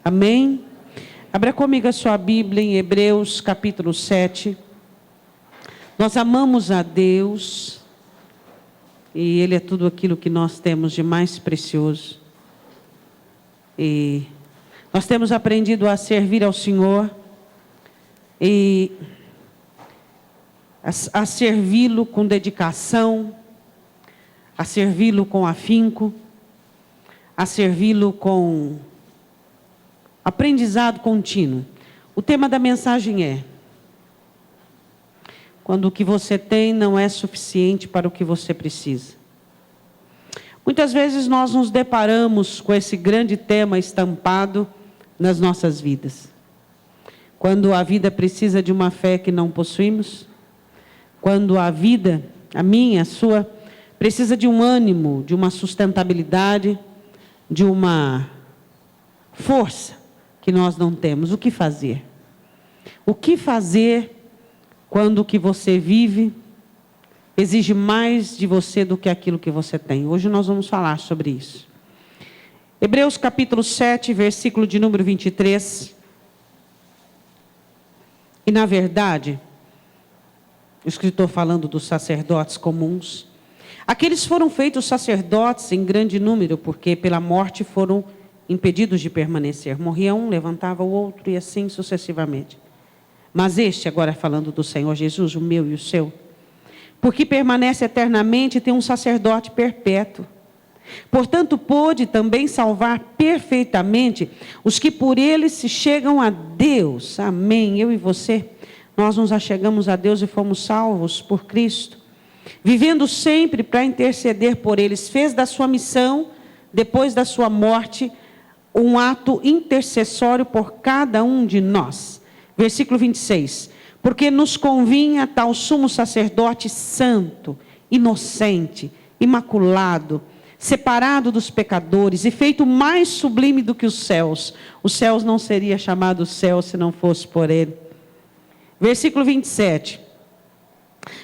Amém? Abra comigo a sua Bíblia em Hebreus capítulo 7. Nós amamos a Deus e Ele é tudo aquilo que nós temos de mais precioso. E nós temos aprendido a servir ao Senhor e a servi-lo com dedicação, a servi-lo com afinco, a servi-lo com aprendizado contínuo. O tema da mensagem é: quando o que você tem não é suficiente para o que você precisa. Muitas vezes nós nos deparamos com esse grande tema estampado nas nossas vidas. Quando a vida precisa de uma fé que não possuímos, quando a vida, a minha, a sua, precisa de um ânimo, de uma sustentabilidade, de uma força que nós não temos. O que fazer? O que fazer quando o que você vive exige mais de você do que aquilo que você tem? Hoje nós vamos falar sobre isso. Hebreus capítulo 7, versículo de número 23. E na verdade, o escritor falando dos sacerdotes comuns, aqueles foram feitos sacerdotes em grande número, porque pela morte foram impedidos de permanecer. Morria um, levantava o outro e assim sucessivamente. Mas este, agora falando do Senhor Jesus, o meu e o seu, porque permanece eternamente, tem um sacerdote perpétuo. Portanto, pôde também salvar perfeitamente os que por ele se chegam a Deus. Amém. Eu e você, nós nos achegamos a Deus e fomos salvos por Cristo, vivendo sempre para interceder por eles. Fez da sua missão, depois da sua morte, um ato intercessório por cada um de nós. Versículo 26. Porque nos convinha tal sumo sacerdote santo, inocente, imaculado, separado dos pecadores e feito mais sublime do que os céus. Os céus não seria chamado céu se não fosse por ele. Versículo 27.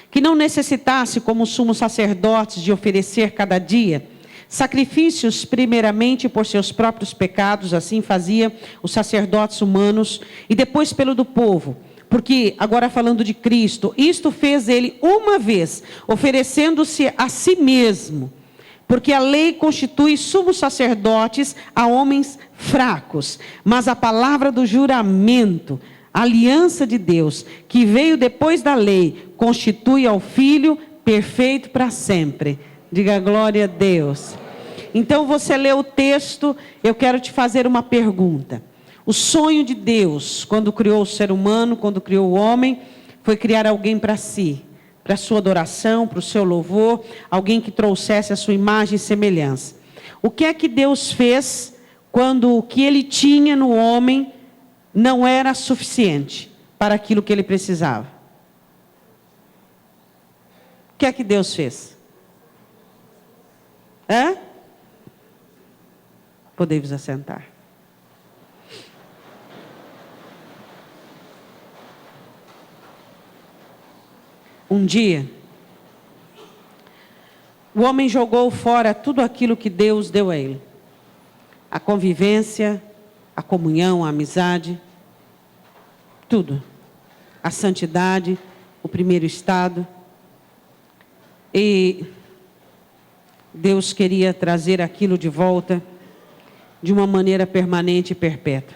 Que não necessitasse, como sumos sacerdotes, de oferecer cada dia sacrifícios primeiramente por seus próprios pecados, assim fazia os sacerdotes humanos, e depois pelo do povo. Porque, agora falando de Cristo, isto fez ele uma vez, oferecendo-se a si mesmo. Porque a lei constitui sumos sacerdotes a homens fracos, mas a palavra do juramento, a aliança de Deus, que veio depois da lei, constitui ao Filho perfeito para sempre. Diga glória a Deus. Então você lê o texto, eu quero te fazer uma pergunta. O sonho de Deus, quando criou o ser humano, quando criou o homem, foi criar alguém para si, para a sua adoração, para o seu louvor, alguém que trouxesse a sua imagem e semelhança. O que é que Deus fez quando o que ele tinha no homem não era suficiente para aquilo que ele precisava? O que é que Deus fez? Podemos assentar. Um dia, o homem jogou fora tudo aquilo que Deus deu a ele. A convivência, a comunhão, a amizade, tudo. A santidade, o primeiro estado. E Deus queria trazer aquilo de volta de uma maneira permanente e perpétua.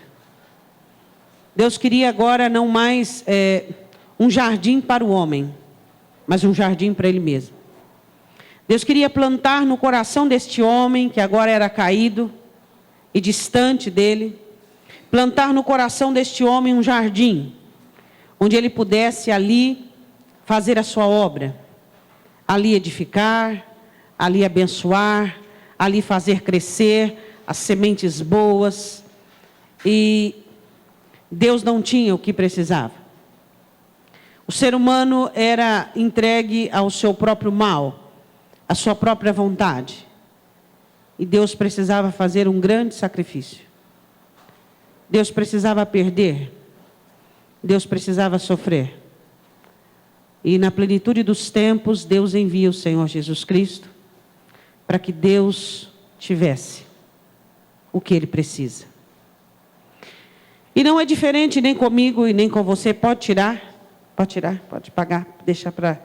Deus queria agora não mais um jardim para o homem, mas um jardim para ele mesmo. Deus queria plantar no coração deste homem, que agora era caído e distante dele, plantar no coração deste homem um jardim, onde ele pudesse ali fazer a sua obra, ali edificar, ali abençoar, ali fazer crescer as sementes boas. E Deus não tinha o que precisava. O ser humano era entregue ao seu próprio mal, à sua própria vontade. E Deus precisava fazer um grande sacrifício. Deus precisava perder. Deus precisava sofrer. E na plenitude dos tempos, Deus envia o Senhor Jesus Cristo para que Deus tivesse o que Ele precisa. E não é diferente nem comigo e nem com você. Pode tirar, pode pagar, deixar para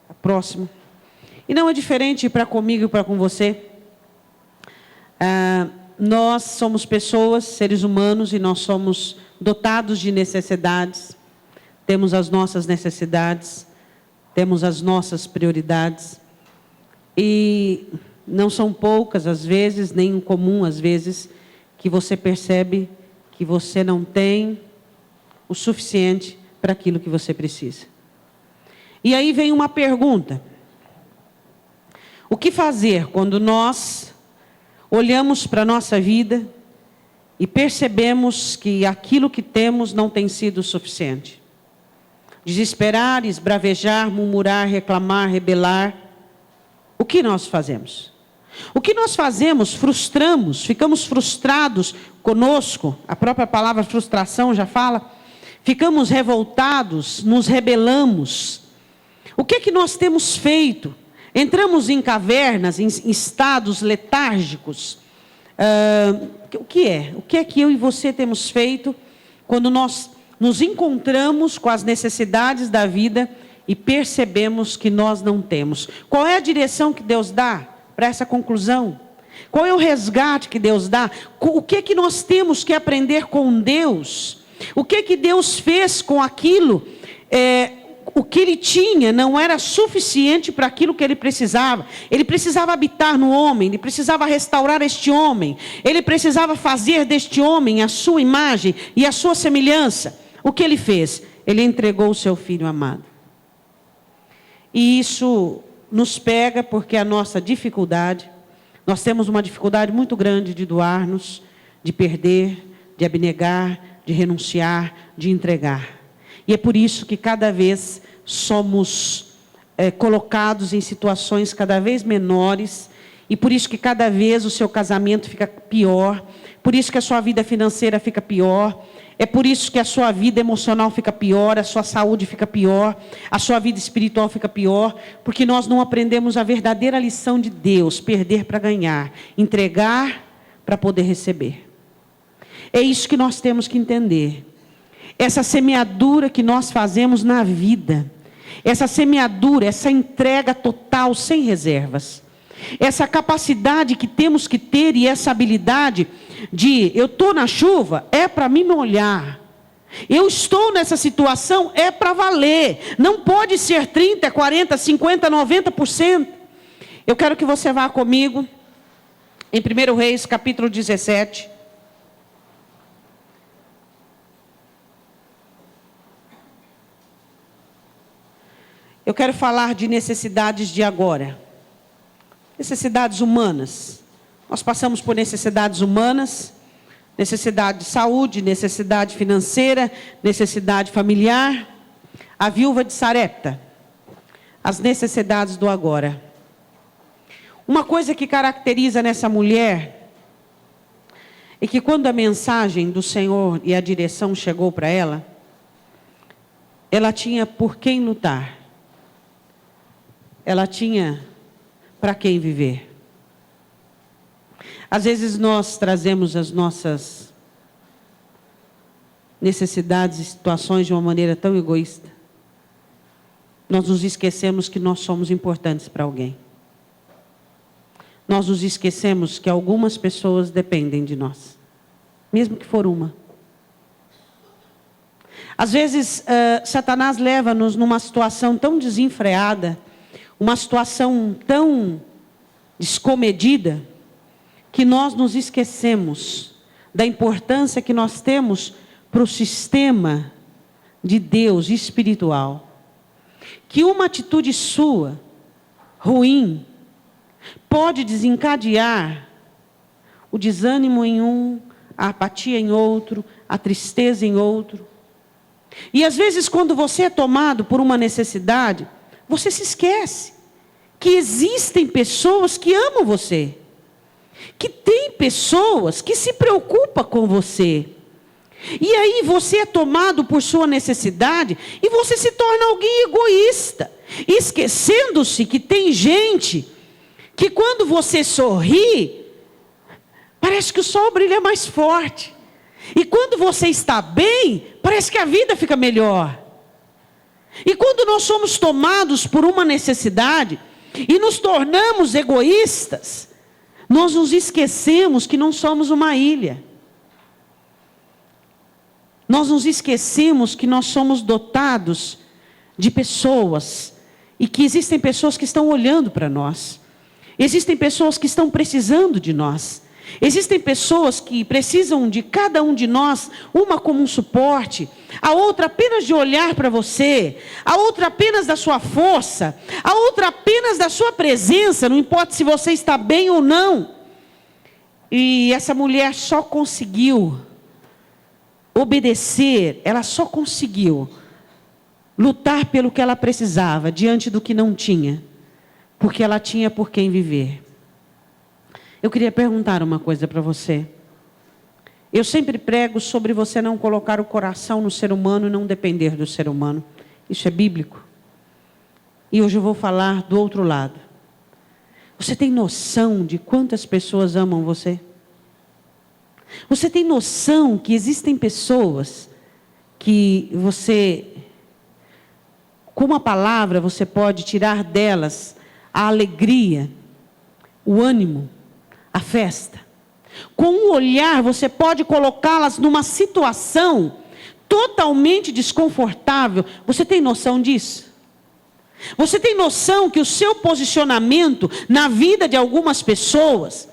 a próxima. E não é diferente para comigo e para com você. Nós somos pessoas, seres humanos, e nós somos dotados de necessidades. Temos as nossas necessidades, temos as nossas prioridades. E não são poucas às vezes, nem incomum às vezes, que você percebe que você não tem o suficiente para aquilo que você precisa. E aí vem uma pergunta. O que fazer quando nós olhamos para a nossa vida e percebemos que aquilo que temos não tem sido suficiente? Desesperar, esbravejar, murmurar, reclamar, rebelar. O que nós fazemos? O que nós fazemos? Frustramos, ficamos frustrados conosco. A própria palavra frustração já fala. Ficamos revoltados, nos rebelamos. O que é que nós temos feito? Entramos em cavernas, em estados letárgicos. O que é? O que é que eu e você temos feito quando nós nos encontramos com as necessidades da vida e percebemos que nós não temos? Qual é a direção que Deus dá para essa conclusão? Qual é o resgate que Deus dá? O que é que nós temos que aprender com Deus? O que é que Deus fez com aquilo? O que Ele tinha não era suficiente para aquilo que Ele precisava. Ele precisava habitar no homem, Ele precisava restaurar este homem. Ele precisava fazer deste homem a sua imagem e a sua semelhança. O que Ele fez? Ele entregou o seu Filho amado. E isso nos pega porque a nossa dificuldade, nós temos uma dificuldade muito grande de doar-nos, de perder, de abnegar, de renunciar, de entregar. E é por isso que cada vez somos colocados em situações cada vez menores, e por isso que cada vez o seu casamento fica pior, por isso que a sua vida financeira fica pior, é por isso que a sua vida emocional fica pior, a sua saúde fica pior, a sua vida espiritual fica pior, porque nós não aprendemos a verdadeira lição de Deus, perder para ganhar, entregar para poder receber. É isso que nós temos que entender. Essa semeadura que nós fazemos na vida, essa semeadura, essa entrega total, sem reservas, essa capacidade que temos que ter e essa habilidade de, eu estou na chuva, é para mim me olhar, eu estou nessa situação, é para valer, não pode ser 30%, 40%, 50%, 90%. Eu quero que você vá comigo em 1 Reis, capítulo 17. Eu quero falar de necessidades de agora. Necessidades humanas. Nós passamos por necessidades humanas, necessidade de saúde, necessidade financeira, necessidade familiar. A viúva de Sarepta. As necessidades do agora. Uma coisa que caracteriza nessa mulher é que quando a mensagem do Senhor e a direção chegou para ela, ela tinha por quem lutar. Ela tinha para quem viver. Às vezes nós trazemos as nossas necessidades e situações de uma maneira tão egoísta. Nós nos esquecemos que nós somos importantes para alguém. Nós nos esquecemos que algumas pessoas dependem de nós, mesmo que for uma. Às vezes, Satanás leva-nos numa situação tão desenfreada, uma situação tão descomedida, que nós nos esquecemos da importância que nós temos para o sistema de Deus espiritual. Que uma atitude sua, ruim, pode desencadear o desânimo em um, a apatia em outro, a tristeza em outro. E às vezes quando você é tomado por uma necessidade, você se esquece que existem pessoas que amam você. Que tem pessoas que se preocupam com você. E aí você é tomado por sua necessidade e você se torna alguém egoísta. Esquecendo-se que tem gente que quando você sorri, parece que o sol brilha mais forte. E quando você está bem, parece que a vida fica melhor. E quando nós somos tomados por uma necessidade e nos tornamos egoístas, nós nos esquecemos que não somos uma ilha. Nós nos esquecemos que nós somos dotados de pessoas e que existem pessoas que estão olhando para nós. Existem pessoas que estão precisando de nós. Existem pessoas que precisam de cada um de nós, uma como um suporte, a outra apenas de olhar para você, a outra apenas da sua força, a outra apenas da sua presença, não importa se você está bem ou não. E essa mulher só conseguiu obedecer, ela só conseguiu lutar pelo que ela precisava, diante do que não tinha, porque ela tinha por quem viver. Eu queria perguntar uma coisa para você. Eu sempre prego sobre você não colocar o coração no ser humano e não depender do ser humano. Isso é bíblico. E hoje eu vou falar do outro lado. Você tem noção de quantas pessoas amam você? Você tem noção que existem pessoas que você, com uma palavra, você pode tirar delas a alegria, o ânimo, a festa. Com um olhar você pode colocá-las numa situação totalmente desconfortável. Você tem noção disso? Você tem noção que o seu posicionamento na vida de algumas pessoas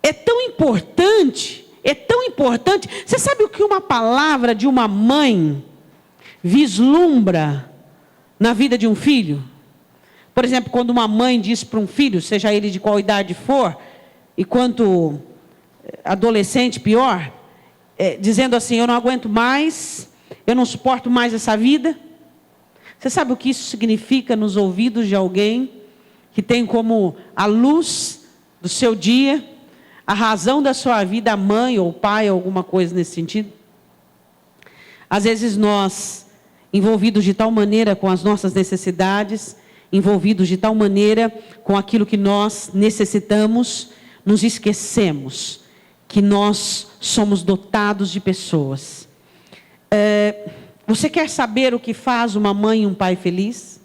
é tão importante, é tão importante. Você sabe o que uma palavra de uma mãe vislumbra na vida de um filho? Por exemplo, quando uma mãe diz para um filho, seja ele de qual idade for, e quanto adolescente pior, dizendo assim, eu não aguento mais, eu não suporto mais essa vida. Você sabe o que isso significa nos ouvidos de alguém que tem como a luz do seu dia, a razão da sua vida, a mãe ou o pai, ou alguma coisa nesse sentido? Às vezes nós, envolvidos de tal maneira com as nossas necessidades, envolvidos de tal maneira com aquilo que nós necessitamos, nos esquecemos que nós somos dotados de pessoas. Você quer saber o que faz uma mãe e um pai feliz?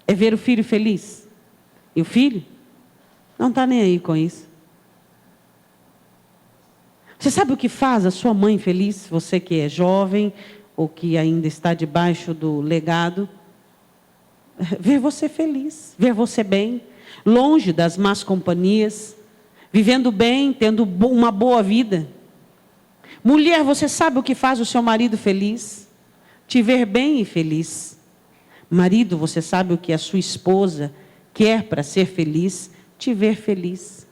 É ver o filho feliz. E o filho não está nem aí com isso. Você sabe o que faz a sua mãe feliz? Você que é jovem ou que ainda está debaixo do legado. Ver você feliz, ver você bem, longe das más companhias, vivendo bem, tendo uma boa vida. Mulher, você sabe o que faz o seu marido feliz? Te ver bem e feliz. Marido, você sabe o que a sua esposa quer para ser feliz? Te ver feliz.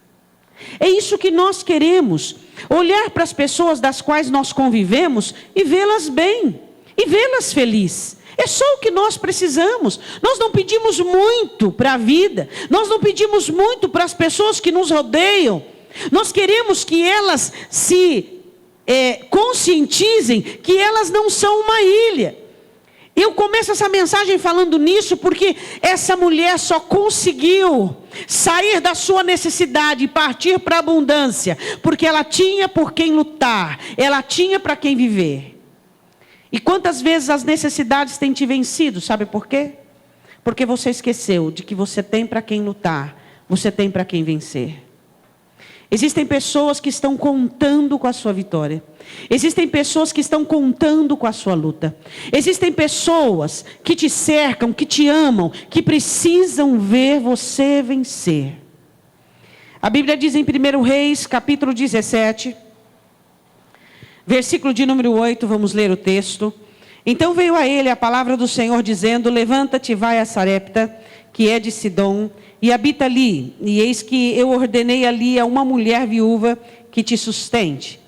É isso que nós queremos, olhar para as pessoas das quais nós convivemos e vê-las bem, e vê-las felizes. É só o que nós precisamos. Nós não pedimos muito para a vida, nós não pedimos muito para as pessoas que nos rodeiam. Nós queremos que elas se conscientizem que elas não são uma ilha. Eu começo essa mensagem falando nisso porque essa mulher só conseguiu sair da sua necessidade e partir para a abundância porque ela tinha por quem lutar, ela tinha para quem viver. E quantas vezes as necessidades têm te vencido, sabe por quê? Porque você esqueceu de que você tem para quem lutar, você tem para quem vencer. Existem pessoas que estão contando com a sua vitória. Existem pessoas que estão contando com a sua luta. Existem pessoas que te cercam, que te amam, que precisam ver você vencer. A Bíblia diz em 1 Reis, capítulo 17, versículo de número 8, vamos ler o texto. Então veio a ele a palavra do Senhor dizendo, levanta-te e vai a Sarepta, que é de Sidom, e habita ali, e eis que eu ordenei ali a uma mulher viúva que te sustente.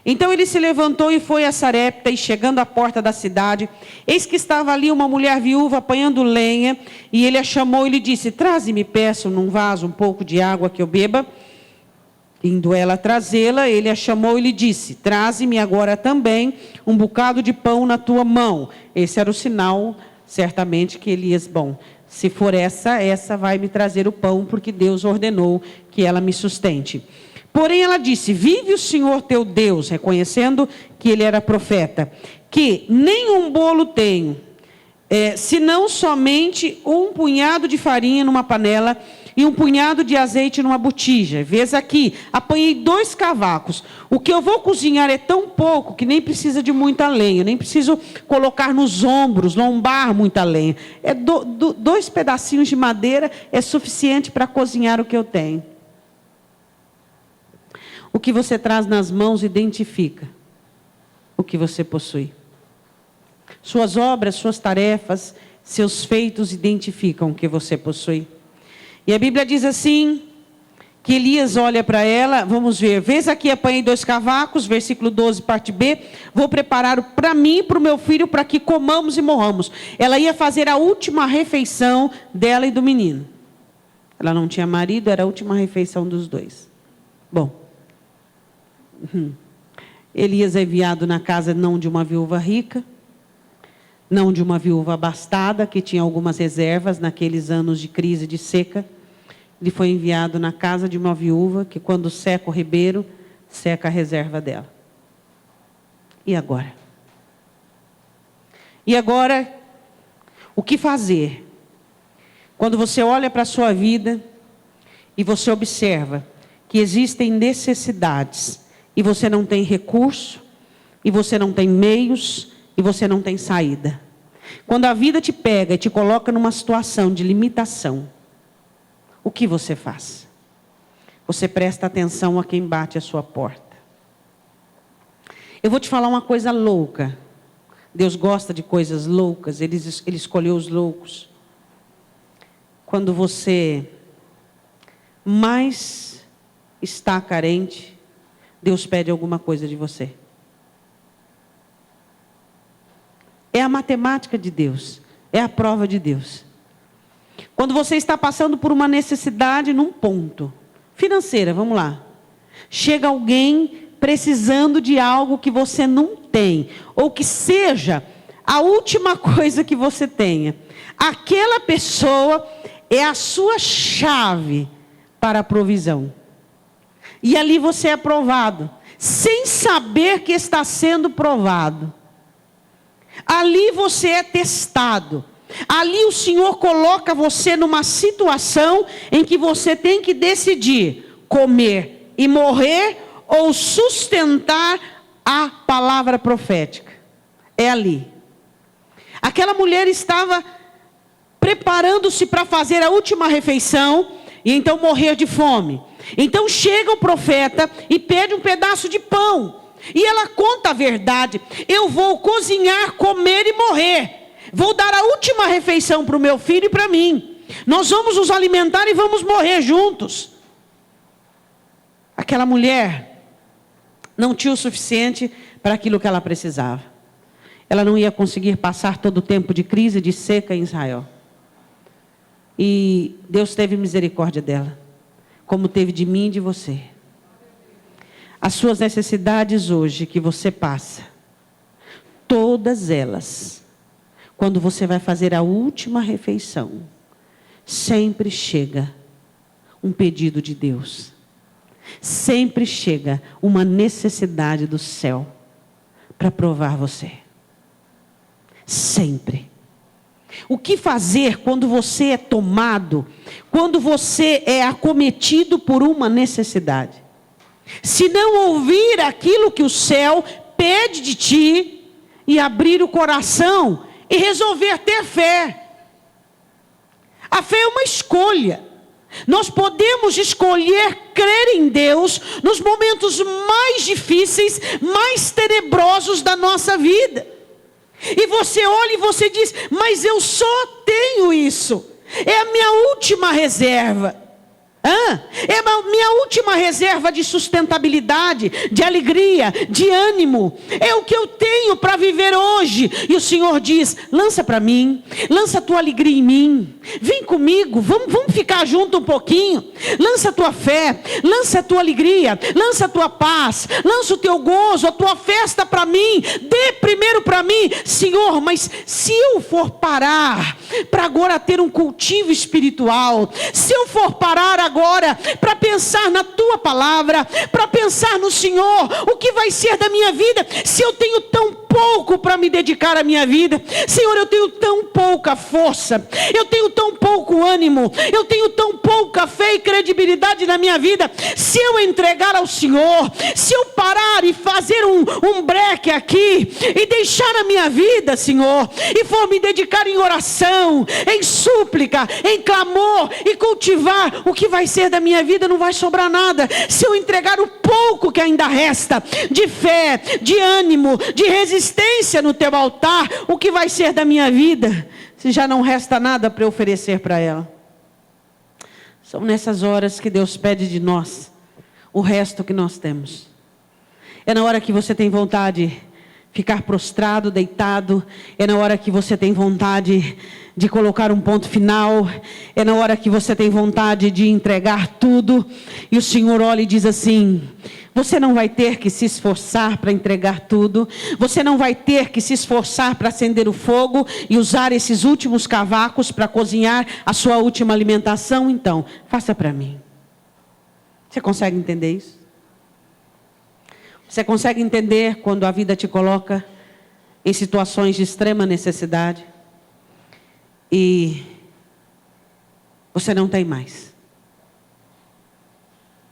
Então ele se levantou e foi a Sarepta, e chegando à porta da cidade, eis que estava ali uma mulher viúva apanhando lenha, e ele a chamou e lhe disse, traze-me, peço, num vaso um pouco de água que eu beba. Indo ela trazê-la, ele a chamou e lhe disse, traze-me agora também um bocado de pão na tua mão. Esse era o sinal, certamente, que Elias, se for essa vai me trazer o pão, porque Deus ordenou que ela me sustente. Porém ela disse: vive o Senhor teu Deus, reconhecendo que ele era profeta, que nem um bolo tenho, senão somente um punhado de farinha numa panela e um punhado de azeite numa botija. Vês aqui, apanhei 2 cavacos. O que eu vou cozinhar é tão pouco que nem precisa de muita lenha. Nem preciso colocar nos ombros, lombar muita lenha. 2 pedacinhos de madeira é suficiente para cozinhar o que eu tenho. O que você traz nas mãos identifica o que você possui. Suas obras, suas tarefas, seus feitos identificam o que você possui. E a Bíblia diz assim, que Elias olha para ela, vamos ver, vês aqui, apanhei 2 cavacos, versículo 12, parte B, vou preparar para mim e para o meu filho, para que comamos e morramos. Ela ia fazer a última refeição dela e do menino. Ela não tinha marido, era a última refeição dos 2. Bom, Elias é enviado na casa não de uma viúva rica, não de uma viúva abastada, que tinha algumas reservas naqueles anos de crise, de seca. Ele foi enviado na casa de uma viúva que, quando seca o ribeiro, seca a reserva dela. E agora? E agora, o que fazer? Quando você olha para a sua vida e você observa que existem necessidades e você não tem recurso, e você não tem meios, e você não tem saída. Quando a vida te pega e te coloca numa situação de limitação, o que você faz? Você presta atenção a quem bate a sua porta. Eu vou te falar uma coisa louca. Deus gosta de coisas loucas, Ele escolheu os loucos. Quando você mais está carente, Deus pede alguma coisa de você. É a matemática de Deus, é a prova de Deus. Quando você está passando por uma necessidade num ponto, financeira, vamos lá. Chega alguém precisando de algo que você não tem, ou que seja a última coisa que você tenha. Aquela pessoa é a sua chave para a provisão. E ali você é provado, sem saber que está sendo provado. Ali você é testado. Ali o Senhor coloca você numa situação em que você tem que decidir comer e morrer ou sustentar a palavra profética. É ali. Aquela mulher estava preparando-se para fazer a última refeição e então morrer de fome. Então chega o profeta e pede um pedaço de pão. E ela conta a verdade: eu vou cozinhar, comer e morrer. Vou dar a última refeição para o meu filho e para mim. Nós vamos nos alimentar e vamos morrer juntos. Aquela mulher não tinha o suficiente para aquilo que ela precisava. Ela não ia conseguir passar todo o tempo de crise, de seca em Israel. E Deus teve misericórdia dela, como teve de mim e de você. As suas necessidades hoje que você passa, todas elas, quando você vai fazer a última refeição, sempre chega um pedido de Deus. Sempre chega uma necessidade do céu para provar você. Sempre. O que fazer quando você é tomado, quando você é acometido por uma necessidade? Se não ouvir aquilo que o céu pede de ti e abrir o coração e resolver ter fé. A fé é uma escolha. Nós podemos escolher crer em Deus nos momentos mais difíceis, mais tenebrosos da nossa vida. E você olha e você diz: mas eu só tenho isso. É a minha última reserva. É a minha última reserva de sustentabilidade, de alegria, de ânimo. É o que eu tenho para viver hoje. E o Senhor diz: lança para mim, lança a tua alegria em mim. Vem comigo, vamos ficar junto um pouquinho. Lança a tua fé, lança a tua alegria, lança a tua paz, lança o teu gozo, a tua festa para mim. Dê primeiro para mim, Senhor. Mas se eu for parar, para agora ter um cultivo espiritual, se eu for parar agora para pensar na tua palavra, para pensar no Senhor, o que vai ser da minha vida, se eu tenho tão pouco para me dedicar à minha vida, Senhor, eu tenho tão pouca força, eu tenho tão pouco ânimo, eu tenho tão pouca fé e credibilidade na minha vida, se eu entregar ao Senhor, se eu parar e fazer um break aqui, e deixar a minha vida, Senhor, e for me dedicar em oração, em súplica, em clamor, e cultivar, o que vai ser da minha vida? Não vai sobrar nada, se eu entregar o pouco que ainda resta, de fé, de ânimo, de resistência no teu altar, o que vai ser da minha vida, se já não resta nada para oferecer para ela? São nessas horas que Deus pede de nós o resto que nós temos. É na hora que você tem vontade de ficar prostrado, deitado. É na hora que você tem vontade de colocar um ponto final. É na hora que você tem vontade de entregar tudo. E o Senhor olha e diz assim: você não vai ter que se esforçar para entregar tudo. Você não vai ter que se esforçar para acender o fogo e usar esses últimos cavacos para cozinhar a sua última alimentação. Então, faça para mim. Você consegue entender isso? Você consegue entender quando a vida te coloca em situações de extrema necessidade e você não tem mais?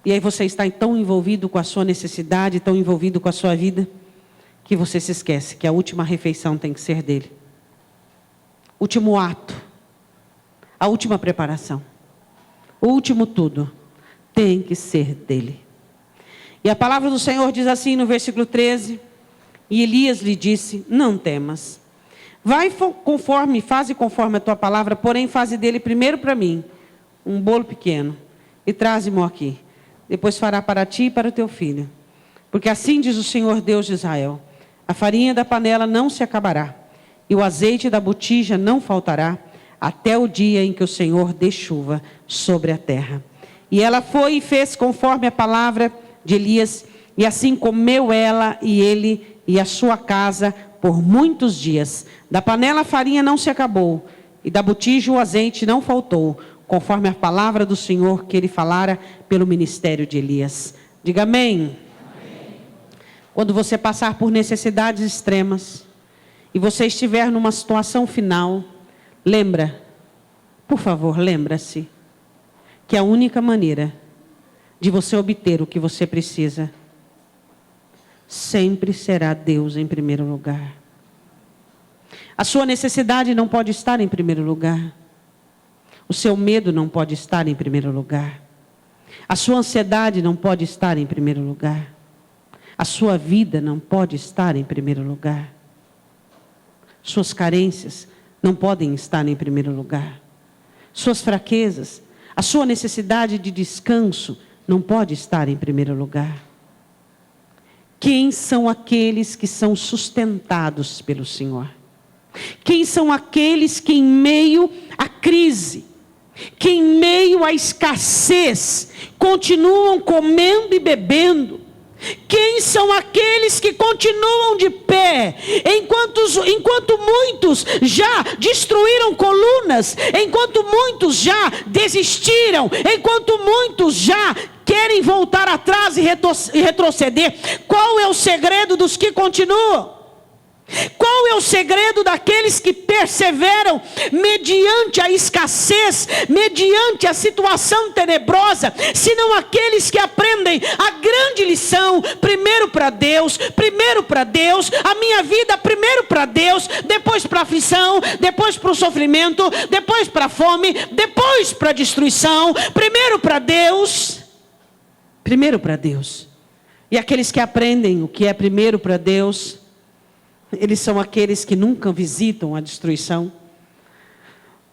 E aí você está tão envolvido com a sua necessidade, tão envolvido com a sua vida, que você se esquece que a última refeição tem que ser dele. Último ato, a última preparação, o último tudo tem que ser dele. E a palavra do Senhor diz assim no versículo 13: e Elias lhe disse: não temas, faze conforme a tua palavra, porém faze dele primeiro para mim um bolo pequeno e traze-mo aqui. Depois fará para ti e para o teu filho. Porque assim diz o Senhor Deus de Israel: a farinha da panela não se acabará, e o azeite da botija não faltará, até o dia em que o Senhor dê chuva sobre a terra. E ela foi e fez conforme a palavra de Elias, e assim comeu ela e ele e a sua casa por muitos dias. Da panela a farinha não se acabou, e da botija o azeite não faltou, conforme a palavra do Senhor que ele falara pelo ministério de Elias. Diga amém. Amém. Quando você passar por necessidades extremas, e você estiver numa situação final, por favor, lembra-se que a única maneira de você obter o que você precisa sempre será Deus em primeiro lugar. A sua necessidade não pode estar em primeiro lugar. O seu medo não pode estar em primeiro lugar. A sua ansiedade não pode estar em primeiro lugar. A sua vida não pode estar em primeiro lugar. Suas carências não podem estar em primeiro lugar. Suas fraquezas, a sua necessidade de descanso não pode estar em primeiro lugar. Quem são aqueles que são sustentados pelo Senhor? Quem são aqueles que em meio à crise, que em meio à escassez, continuam comendo e bebendo? Quem são aqueles que continuam de pé, enquanto muitos já destruíram colunas, enquanto muitos já desistiram, enquanto muitos já querem voltar atrás e retroceder? Qual é o segredo dos que continuam? Qual é o segredo daqueles que perseveram mediante a escassez, mediante a situação tenebrosa, senão aqueles que aprendem a grande lição: primeiro para Deus, a minha vida primeiro para Deus, depois para a aflição, depois para o sofrimento, depois para a fome, depois para a destruição, primeiro para Deus. E aqueles que aprendem o que é primeiro para Deus, eles são aqueles que nunca visitam a destruição,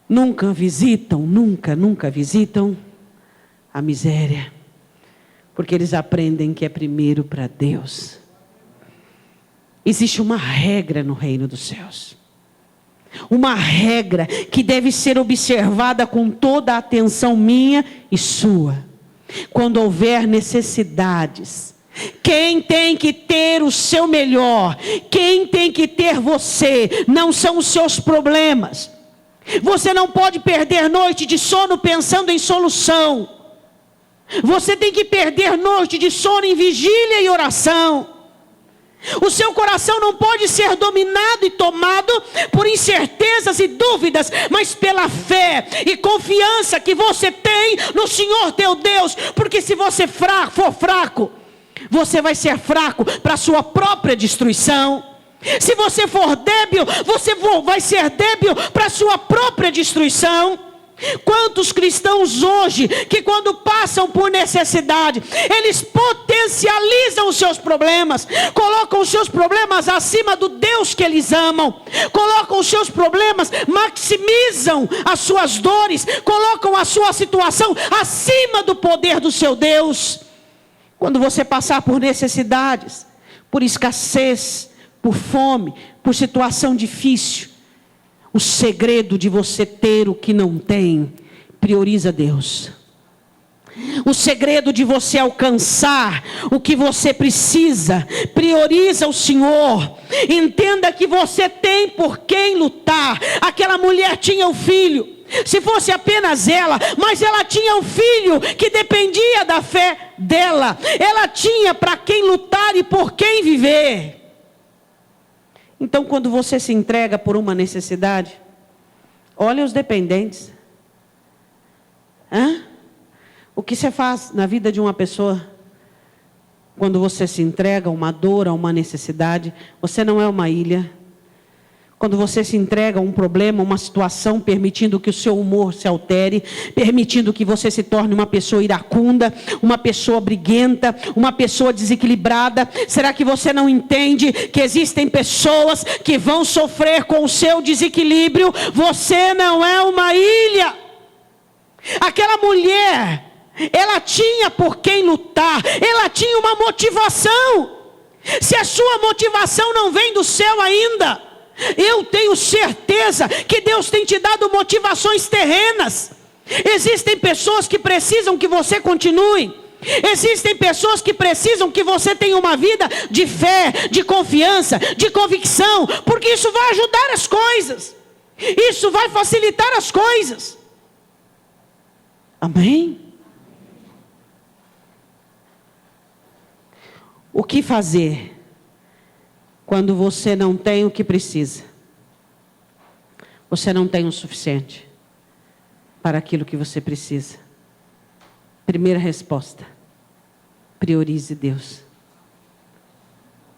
nunca visitam a miséria, porque eles aprendem que é primeiro para Deus. Existe uma regra no reino dos céus, uma regra que deve ser observada com toda a atenção minha e sua. Quando houver necessidades, quem tem que ter o seu melhor, quem tem que ter você, não são os seus problemas, Você não pode perder noite de sono pensando em solução. Você tem que perder noite de sono em vigília e oração. O seu coração não pode ser dominado e tomado por incertezas e dúvidas, mas pela fé e confiança que você tem no Senhor teu Deus. Porque se você for fraco, você vai ser fraco para a sua própria destruição. Se você for débil, você vai ser débil para a sua própria destruição. Quantos cristãos hoje, que quando passam por necessidade, eles potencializam os seus problemas, colocam os seus problemas acima do Deus que eles amam, colocam os seus problemas, maximizam as suas dores, colocam a sua situação acima do poder do seu Deus. Quando você passar por necessidades, por escassez, por fome, por situação difícil, o segredo de você ter o que não tem, prioriza Deus. O segredo de você alcançar o que você precisa, prioriza o Senhor. Entenda que você tem por quem lutar. Aquela mulher tinha um filho, se fosse apenas ela, mas ela tinha um filho que dependia da fé dela. Ela tinha para quem lutar e por quem viver. Então, quando você se entrega por uma necessidade, olha os dependentes. O que você faz na vida de uma pessoa? Quando você se entrega a uma dor, a uma necessidade, você não é uma ilha. Quando você se entrega a um problema, uma situação, permitindo que o seu humor se altere, permitindo que você se torne uma pessoa iracunda, uma pessoa briguenta, uma pessoa desequilibrada. Será que você não entende que existem pessoas que vão sofrer com o seu desequilíbrio? Você não é uma ilha. Aquela mulher, ela tinha por quem lutar, ela tinha uma motivação. Se a sua motivação não vem do céu ainda, eu tenho certeza que Deus tem te dado motivações terrenas. Existem pessoas que precisam que você continue. Existem pessoas que precisam que você tenha uma vida de fé, de confiança, de convicção, porque isso vai ajudar as coisas. Isso vai facilitar as coisas. Amém? O que fazer quando você não tem o que precisa? Você não tem o suficiente para aquilo que você precisa. Primeira resposta: priorize Deus.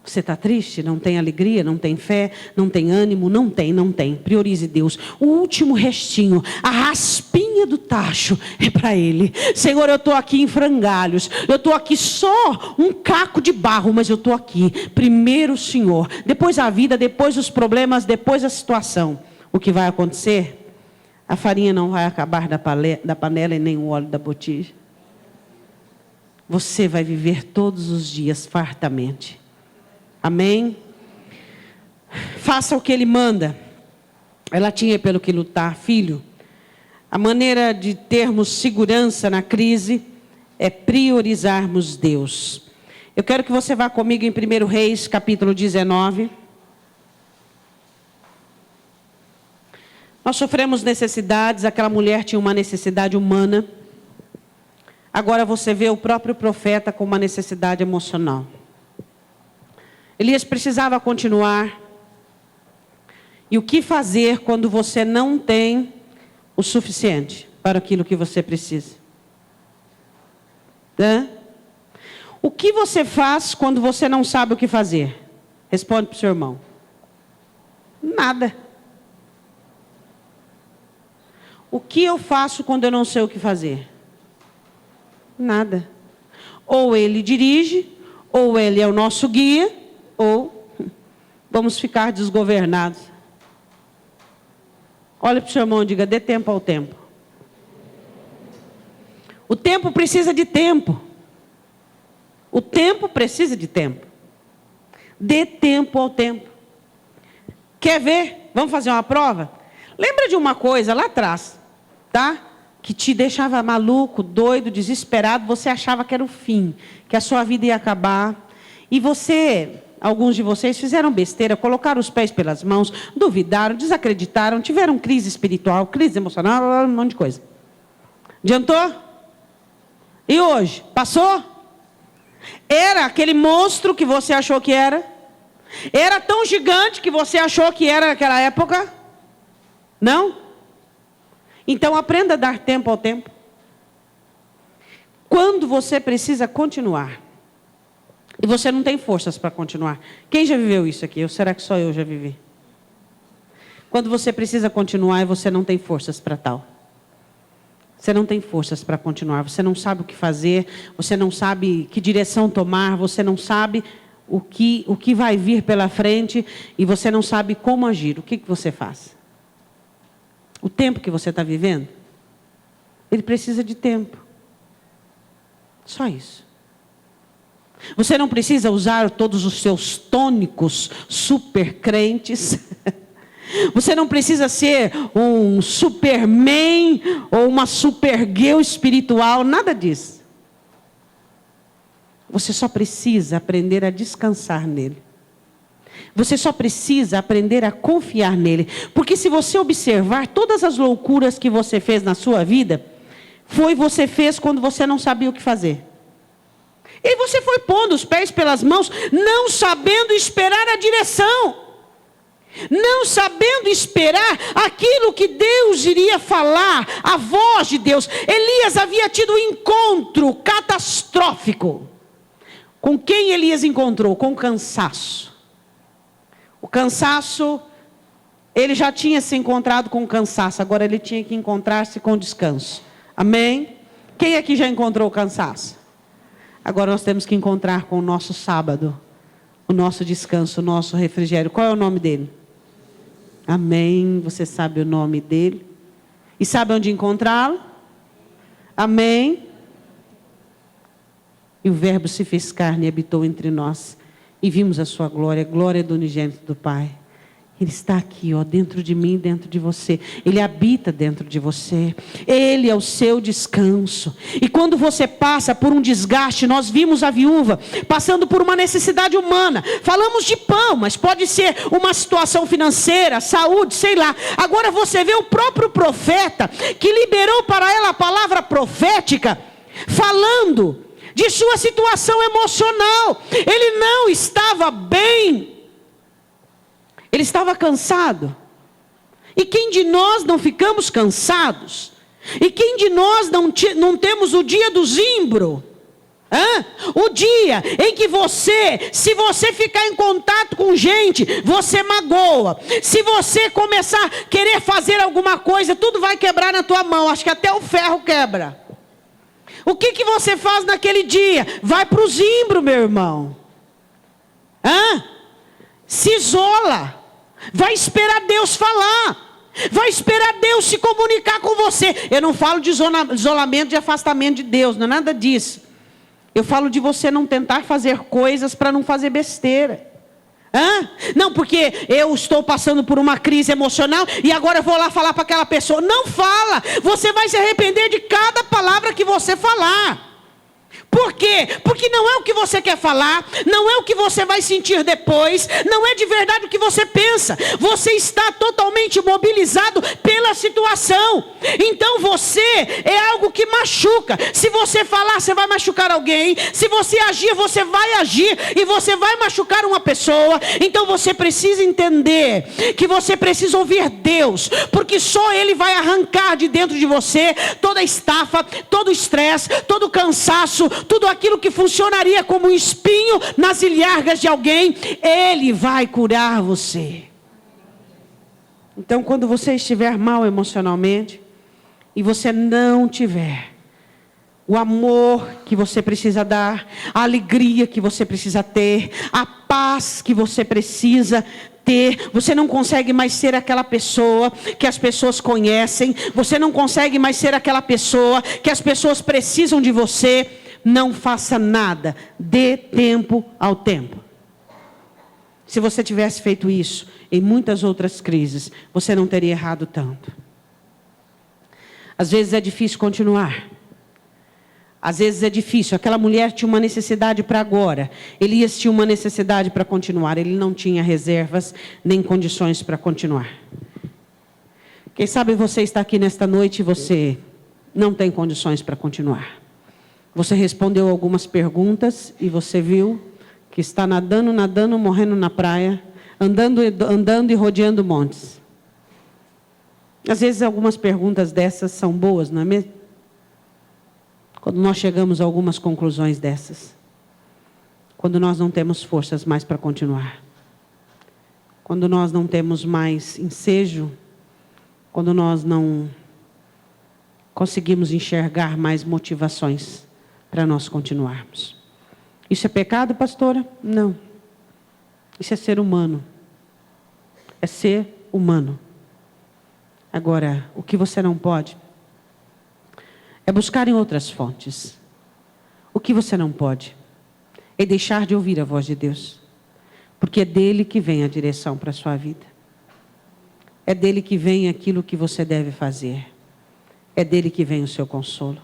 Você está triste? Não tem alegria? Não tem fé? Não tem ânimo? Não tem. Priorize Deus. O último restinho, a raspinha do tacho, é para Ele. Senhor, eu estou aqui em frangalhos. Eu estou aqui só um caco de barro, mas eu estou aqui. Primeiro o Senhor, depois a vida, depois os problemas, depois a situação. O que vai acontecer? A farinha não vai acabar da panela e nem o óleo da botija. Você vai viver todos os dias fartamente. Amém? Faça o que Ele manda. Ela tinha pelo que lutar. Filho, a maneira de termos segurança na crise é priorizarmos Deus. Eu quero que você vá comigo em 1 Reis, capítulo 19. Nós sofremos necessidades. Aquela mulher tinha uma necessidade humana. Agora você vê o próprio profeta com uma necessidade emocional. Elias precisava continuar. E o que fazer quando você não tem o suficiente para aquilo que você precisa? O que você faz quando você não sabe o que fazer? Responde para o seu irmão. Nada. O que eu faço quando eu não sei o que fazer? Nada. Ou ele dirige, ou ele é o nosso guia, ou vamos ficar desgovernados. Olha para o seu irmão e diga: dê tempo ao tempo. O tempo precisa de tempo. O tempo precisa de tempo. Dê tempo ao tempo. Quer ver? Vamos fazer uma prova? Lembra de uma coisa lá atrás, tá? Que te deixava maluco, doido, desesperado. Você achava que era o fim, que a sua vida ia acabar. E você alguns de vocês fizeram besteira, colocaram os pés pelas mãos, duvidaram, desacreditaram, tiveram crise espiritual, crise emocional, um monte de coisa. Adiantou? E hoje? Passou? Era aquele monstro que você achou que era? Era tão gigante que você achou que era naquela época? Não? Então aprenda a dar tempo ao tempo. Quando você precisa continuar, e você não tem forças para continuar. Quem já viveu isso aqui? Ou será que só eu já vivi? Quando você precisa continuar e você não tem forças para tal. Você não tem forças para continuar. Você não sabe o que fazer. Você não sabe que direção tomar. Você não sabe o que vai vir pela frente. E você não sabe como agir. O que você faz? O tempo que você está vivendo, ele precisa de tempo. Só isso. Você não precisa usar todos os seus tônicos super crentes. Você não precisa ser um superman ou uma supergirl espiritual, nada disso. Você só precisa aprender a descansar nele. Você só precisa aprender a confiar nele. Porque se você observar todas as loucuras que você fez na sua vida, você fez quando você não sabia o que fazer. E você foi pondo os pés pelas mãos, não sabendo esperar a direção. Não sabendo esperar aquilo que Deus iria falar, a voz de Deus. Elias havia tido um encontro catastrófico. Com quem Elias encontrou? Com o cansaço. O cansaço, ele já tinha se encontrado com o cansaço, agora ele tinha que encontrar-se com descanso. Amém? Quem aqui já encontrou o cansaço? Agora nós temos que encontrar com o nosso sábado, o nosso descanso, o nosso refrigério. Qual é o nome dele? Amém. Você sabe o nome dele? E sabe onde encontrá-lo? Amém. E o Verbo se fez carne e habitou entre nós. E vimos a sua glória, a glória do unigênito do Pai. Ele está aqui, ó, dentro de mim, dentro de você. Ele habita dentro de você. Ele é o seu descanso. E quando você passa por um desgaste, nós vimos a viúva passando por uma necessidade humana. Falamos de pão, mas pode ser uma situação financeira, saúde, sei lá. Agora você vê o próprio profeta que liberou para ela a palavra profética, falando de sua situação emocional. Ele não estava bem. Ele estava cansado. E quem de nós não ficamos cansados? E quem de nós não temos o dia do zimbro? O dia em que se você ficar em contato com gente, você magoa. Se você começar a querer fazer alguma coisa, tudo vai quebrar na tua mão. Acho que até o ferro quebra. O que você faz naquele dia? Vai para o zimbro, meu irmão. Se isola. Vai esperar Deus falar. Vai esperar Deus se comunicar com você. Eu não falo de isolamento, de afastamento de Deus, não é nada disso. Eu falo de você não tentar fazer coisas para não fazer besteira. Não, porque eu estou passando por uma crise emocional e agora eu vou lá falar para aquela pessoa. Não fala. Você vai se arrepender de cada palavra que você falar. Por quê? Porque não é o que você quer falar, não é o que você vai sentir depois, não é de verdade o que você pensa. Você está totalmente mobilizado pela situação. Então você é algo que machuca. Se você falar, você vai machucar alguém. Se você agir, você vai agir e você vai machucar uma pessoa. Então você precisa entender que você precisa ouvir Deus, porque só Ele vai arrancar de dentro de você toda a estafa, todo o estresse, todo o cansaço, tudo aquilo que funcionaria como um espinho nas ilhargas de alguém. Ele vai curar você. Então, quando você estiver mal emocionalmente e você não tiver o amor que você precisa dar, a alegria que você precisa ter, a paz que você precisa ter, você não consegue mais ser aquela pessoa que as pessoas conhecem, você não consegue mais ser aquela pessoa que as pessoas precisam de você. Não faça nada, dê tempo ao tempo. Se você tivesse feito isso em muitas outras crises, você não teria errado tanto. Às vezes é difícil continuar. Às vezes é difícil. Aquela mulher tinha uma necessidade para agora. Elias tinha uma necessidade para continuar. Ele não tinha reservas nem condições para continuar. Quem sabe você está aqui nesta noite e você não tem condições para continuar. Você respondeu algumas perguntas e você viu que está nadando, morrendo na praia, andando e rodeando montes. Às vezes algumas perguntas dessas são boas, não é mesmo? Quando nós chegamos a algumas conclusões dessas. Quando nós não temos forças mais para continuar. Quando nós não temos mais ensejo. Quando nós não conseguimos enxergar mais motivações para nós continuarmos. Isso é pecado, pastora? Não. Isso é ser humano. É ser humano. Agora, o que você não pode é buscar em outras fontes. O que você não pode é deixar de ouvir a voz de Deus. Porque é dele que vem a direção para a sua vida. É dele que vem aquilo que você deve fazer. É dele que vem o seu consolo.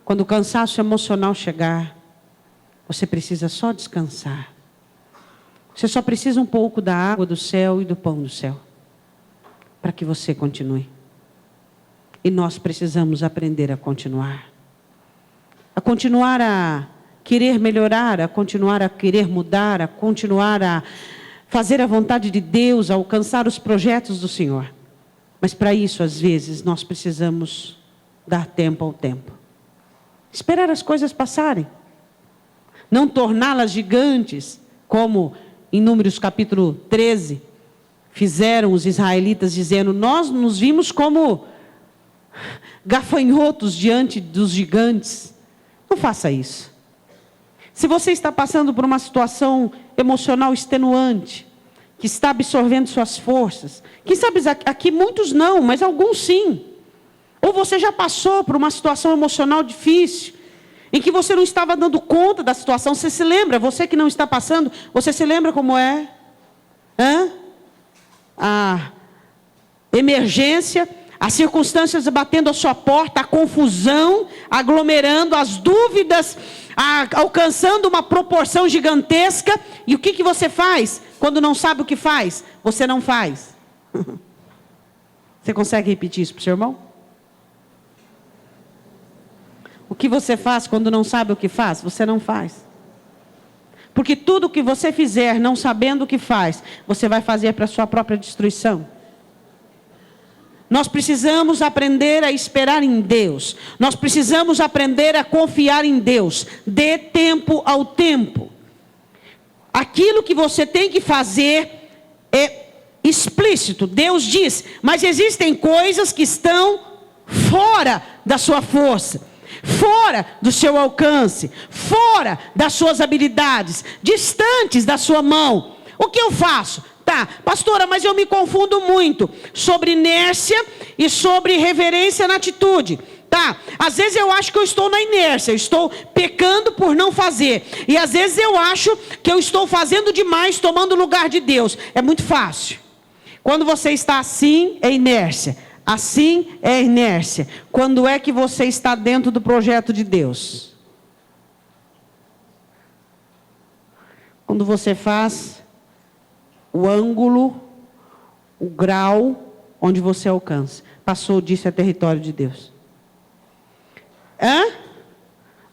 Quando o cansaço emocional chegar, você precisa só descansar. Você só precisa um pouco da água do céu e do pão do céu. Para que você continue. E nós precisamos aprender a continuar. A continuar a querer melhorar, a continuar a querer mudar, a continuar a fazer a vontade de Deus, a alcançar os projetos do Senhor. Mas para isso, às vezes, nós precisamos dar tempo ao tempo. Esperar as coisas passarem. Não torná-las gigantes, como em Números capítulo 13, fizeram os israelitas dizendo, nós nos vimos como gafanhotos diante dos gigantes. Não faça isso. Se você está passando por uma situação emocional extenuante, que está absorvendo suas forças, quem sabe aqui muitos não, mas alguns sim. Ou você já passou por uma situação emocional difícil, em que você não estava dando conta da situação. Você se lembra, você que não está passando, você se lembra como é? A emergência, as circunstâncias batendo a sua porta, a confusão, aglomerando, as dúvidas, alcançando uma proporção gigantesca. E o que você faz? Quando não sabe o que faz, você não faz. Você consegue repetir isso para o seu irmão? O que você faz quando não sabe o que faz? Você não faz. Porque tudo que você fizer não sabendo o que faz, você vai fazer para a sua própria destruição. Nós precisamos aprender a esperar em Deus. Nós precisamos aprender a confiar em Deus. Dê tempo ao tempo. Aquilo que você tem que fazer é explícito. Deus diz, mas existem coisas que estão fora da sua força. Fora do seu alcance, fora das suas habilidades, distantes da sua mão. O que eu faço? Tá, pastora, mas eu me confundo muito sobre inércia e sobre reverência na atitude. Tá, às vezes eu acho que eu estou na inércia, eu estou pecando por não fazer. E às vezes eu acho que eu estou fazendo demais, tomando o lugar de Deus. É muito fácil. Quando você está assim, é inércia. Assim é inércia. Quando é que você está dentro do projeto de Deus? Quando você faz o ângulo, o grau onde você alcança. Passou disso é território de Deus.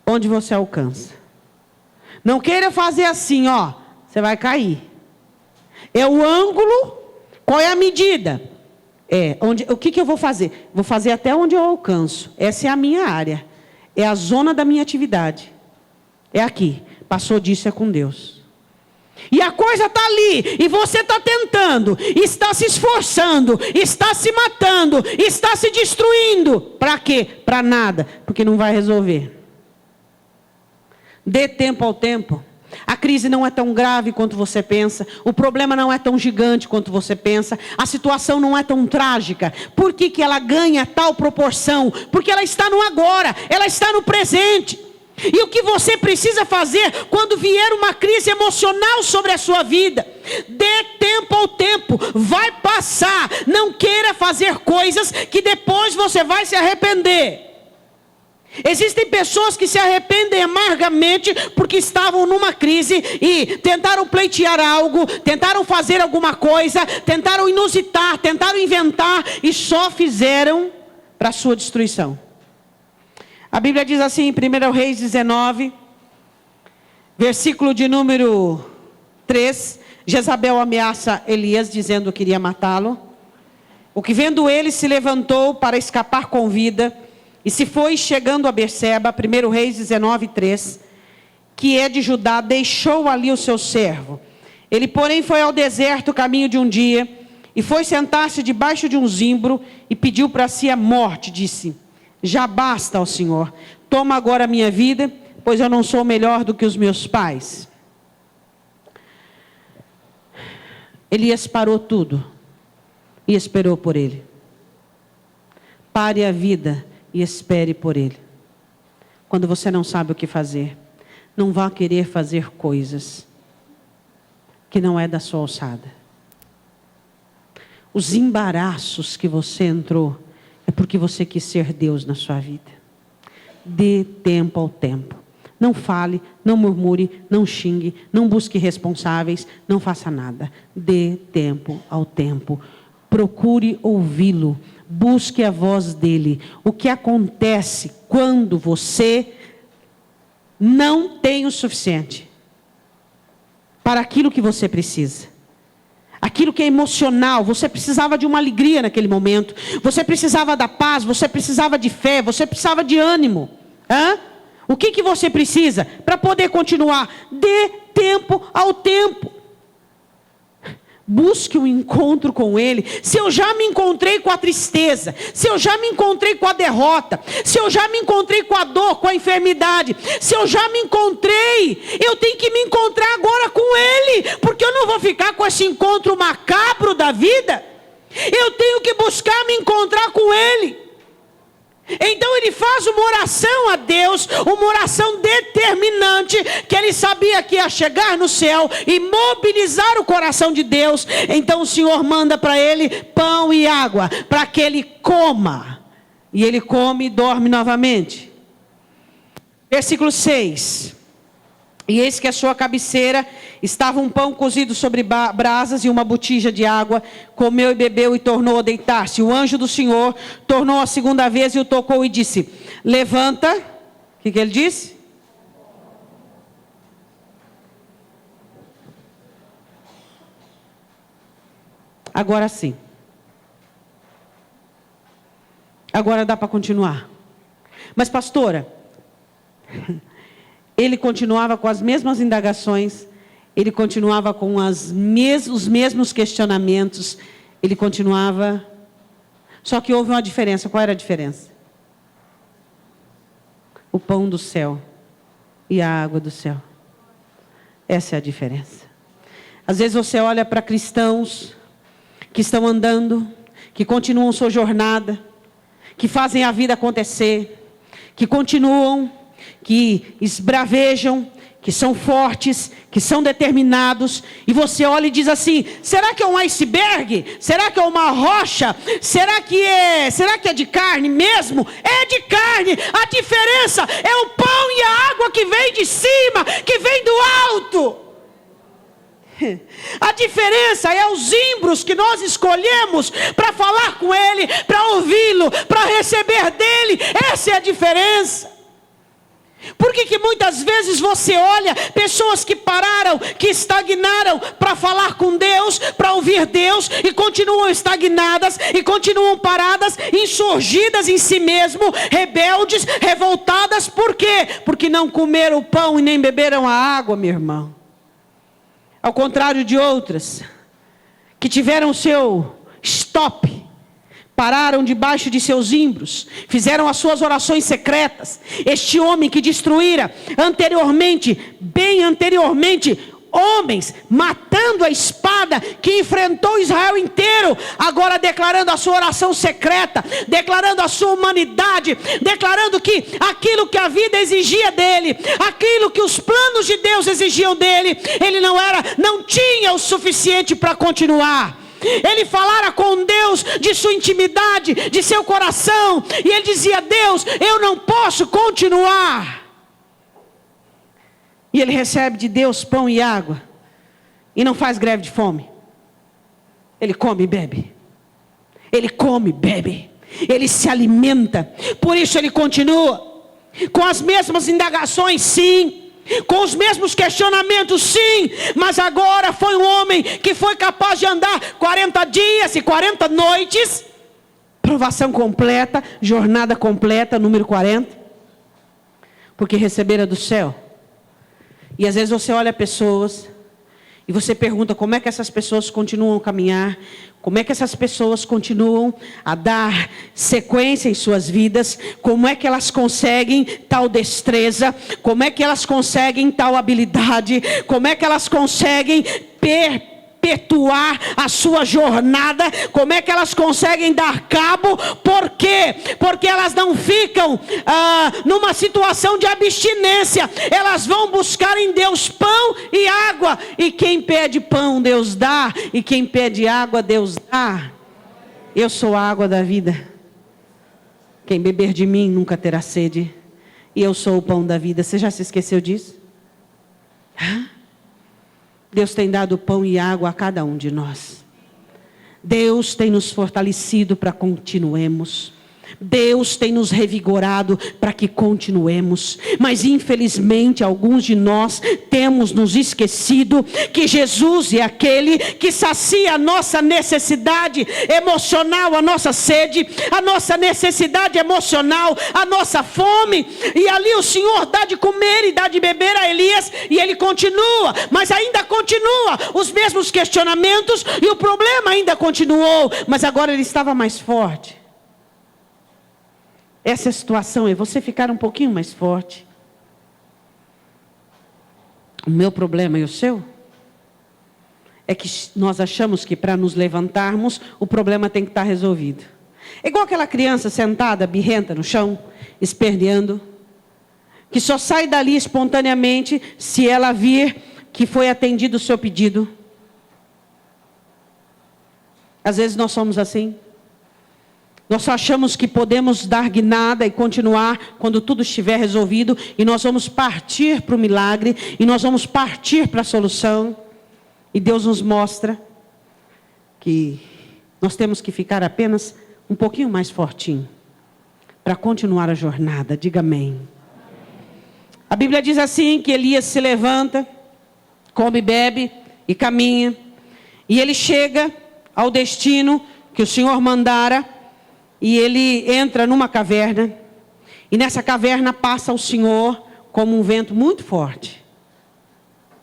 Onde você alcança. Não queira fazer assim, ó. Você vai cair. É o ângulo. Qual é a medida? O que eu vou fazer? Vou fazer até onde eu alcanço. Essa é a minha área. É a zona da minha atividade. É aqui. Passou disso é com Deus. E a coisa está ali. E você está tentando. Está se esforçando. Está se matando. Está se destruindo. Para quê? Para nada. Porque não vai resolver. Dê tempo ao tempo. A crise não é tão grave quanto você pensa. O problema não é tão gigante quanto você pensa. A situação não é tão trágica. Por que ela ganha tal proporção? Porque ela está no agora. Ela está no presente. E o que você precisa fazer quando vier uma crise emocional sobre a sua vida? Dê tempo ao tempo. Vai passar. Não queira fazer coisas que depois você vai se arrepender. Existem pessoas que se arrependem amargamente porque estavam numa crise e tentaram pleitear algo, tentaram fazer alguma coisa, tentaram inusitar, tentaram inventar e só fizeram para a sua destruição. A Bíblia diz assim em 1 Reis 19, versículo de número 3, Jezabel ameaça Elias dizendo que iria matá-lo. O que vendo ele se levantou para escapar com vida e se foi chegando a Berseba, 1 Reis 19, 3, que é de Judá, deixou ali o seu servo. Ele, porém, foi ao deserto, caminho de um dia, e foi sentar-se debaixo de um zimbro, e pediu para si a morte, disse: já basta, ó Senhor, toma agora a minha vida, pois eu não sou melhor do que os meus pais. Elias parou tudo, e esperou por ele. Pare a vida, e espere por ele. Quando você não sabe o que fazer, não vá querer fazer coisas que não é da sua alçada. Os embaraços que você entrou é porque você quis ser Deus na sua vida. Dê tempo ao tempo. Não fale, não murmure, não xingue, não busque responsáveis, não faça nada. Dê tempo ao tempo. Procure ouvi-lo. Busque a voz dele. O que acontece quando você não tem o suficiente para aquilo que você precisa? Aquilo que é emocional, você precisava de uma alegria naquele momento, você precisava da paz, você precisava de fé, você precisava de ânimo. O que você precisa para poder continuar? Dê tempo ao tempo. Busque um encontro com ele. Se eu já me encontrei com a tristeza, se eu já me encontrei com a derrota, se eu já me encontrei com a dor, com a enfermidade, se eu já me encontrei, eu tenho que me encontrar agora com ele, porque eu não vou ficar com esse encontro macabro da vida. Eu tenho que buscar me encontrar com ele. Então ele faz uma oração a Deus, uma oração determinante, que ele sabia que ia chegar no céu e mobilizar o coração de Deus. Então o Senhor manda para ele pão e água, para que ele coma. E ele come e dorme novamente. Versículo 6. E eis que a sua cabeceira estava um pão cozido sobre brasas e uma botija de água. Comeu e bebeu e tornou a deitar-se. O anjo do Senhor tornou a segunda vez e o tocou e disse: levanta. O que ele disse? Agora sim. Agora dá para continuar. Mas pastora, ele continuava com as mesmas indagações, ele continuava com os mesmos questionamentos, ele continuava, só que houve uma diferença. Qual era a diferença? O pão do céu e a água do céu. Essa é a diferença. Às vezes você olha para cristãos que estão andando, que continuam sua jornada, que fazem a vida acontecer, que continuam, que esbravejam, que são fortes, que são determinados, e você olha e diz assim: será que é um iceberg? Será que é uma rocha? Será que é de carne mesmo? É de carne. A diferença é o pão e a água que vem de cima, que vem do alto. A diferença é os zimbros que nós escolhemos para falar com ele, para ouvi-lo, para receber dele. Essa é a diferença. Por que muitas vezes você olha pessoas que pararam, que estagnaram para falar com Deus, para ouvir Deus, e continuam estagnadas, e continuam paradas, insurgidas em si mesmo, rebeldes, revoltadas? Por quê? Porque não comeram o pão e nem beberam a água, meu irmão. Ao contrário de outras, que tiveram seu stop, pararam debaixo de seus zimbros, fizeram as suas orações secretas. Este homem que destruíra anteriormente, bem anteriormente, homens, matando a espada, que enfrentou Israel inteiro, agora declarando a sua oração secreta, declarando a sua humanidade, declarando que aquilo que a vida exigia dele, aquilo que os planos de Deus exigiam dele, ele não tinha o suficiente para continuar. Ele falara com Deus de sua intimidade, de seu coração. E ele dizia: Deus, eu não posso continuar. E ele recebe de Deus pão e água. E não faz greve de fome. Ele come e bebe. Ele come e bebe. Ele se alimenta. Por isso ele continua. Com as mesmas indagações, sim. Com os mesmos questionamentos, sim. Mas agora foi um homem que foi capaz de andar 40 dias e 40 noites. Provação completa, jornada completa, número 40. Porque recebera do céu. E às vezes você olha pessoas e você pergunta como é que essas pessoas continuam a caminhar, como é que essas pessoas continuam a dar sequência em suas vidas, como é que elas conseguem tal destreza, como é que elas conseguem tal habilidade, como é que elas conseguem perpetuar a sua jornada, como é que elas conseguem dar cabo. Por quê? Porque elas não ficam numa situação de abstinência, elas vão buscar em Deus pão e água, e quem pede pão Deus dá, e quem pede água Deus dá. Eu sou a água da vida, quem beber de mim nunca terá sede, e eu sou o pão da vida. Você já se esqueceu disso? Deus tem dado pão e água a cada um de nós. Deus tem nos fortalecido para continuemos. Deus tem nos revigorado para que continuemos. Mas infelizmente alguns de nós temos nos esquecido que Jesus é aquele que sacia a nossa necessidade emocional, a nossa sede, a nossa necessidade emocional, a nossa fome. E ali o Senhor dá de comer e dá de beber a Elias, e ele continua, mas ainda continua os mesmos questionamentos, e o problema ainda continuou, mas agora ele estava mais forte. Essa é a situação, é você ficar um pouquinho mais forte. O meu problema e o seu é que nós achamos que para nos levantarmos, o problema tem que estar resolvido. É igual aquela criança sentada, birrenta no chão, esperneando, que só sai dali espontaneamente se ela vir que foi atendido o seu pedido. Às vezes nós somos assim. Nós só achamos que podemos dar guinada e continuar quando tudo estiver resolvido. E nós vamos partir para o milagre. E nós vamos partir para a solução. E Deus nos mostra que nós temos que ficar apenas um pouquinho mais fortinho para continuar a jornada. Diga amém. A Bíblia diz assim, que Elias se levanta, come, bebe e caminha. E ele chega ao destino que o Senhor mandara. E ele entra numa caverna, e nessa caverna passa o Senhor como um vento muito forte.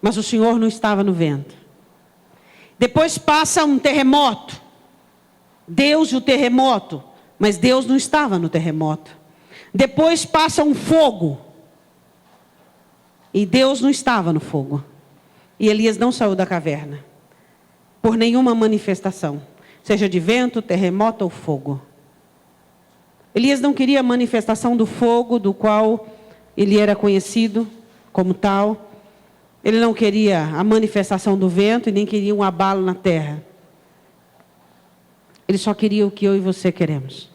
Mas o Senhor não estava no vento. Depois passa um terremoto. Deus e o terremoto, mas Deus não estava no terremoto. Depois passa um fogo. E Deus não estava no fogo. E Elias não saiu da caverna. Por nenhuma manifestação. Seja de vento, terremoto ou fogo. Elias não queria a manifestação do fogo, do qual ele era conhecido como tal. Ele não queria a manifestação do vento e nem queria um abalo na terra. Ele só queria o que eu e você queremos.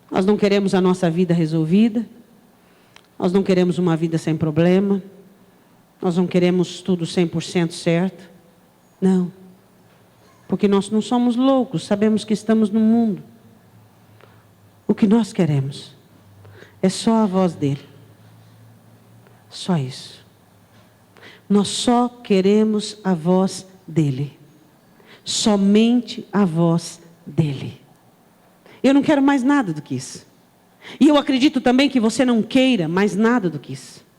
Nós não queremos a nossa vida resolvida. Nós não queremos uma vida sem problema. Nós não queremos tudo 100% certo. Não. Porque nós não somos loucos, sabemos que estamos no mundo. O que nós queremos é só a voz dele. Só isso. Nós só queremos a voz dele. Somente a voz dele. Eu não quero mais nada do que isso. E eu acredito também que você não queira mais nada do que isso.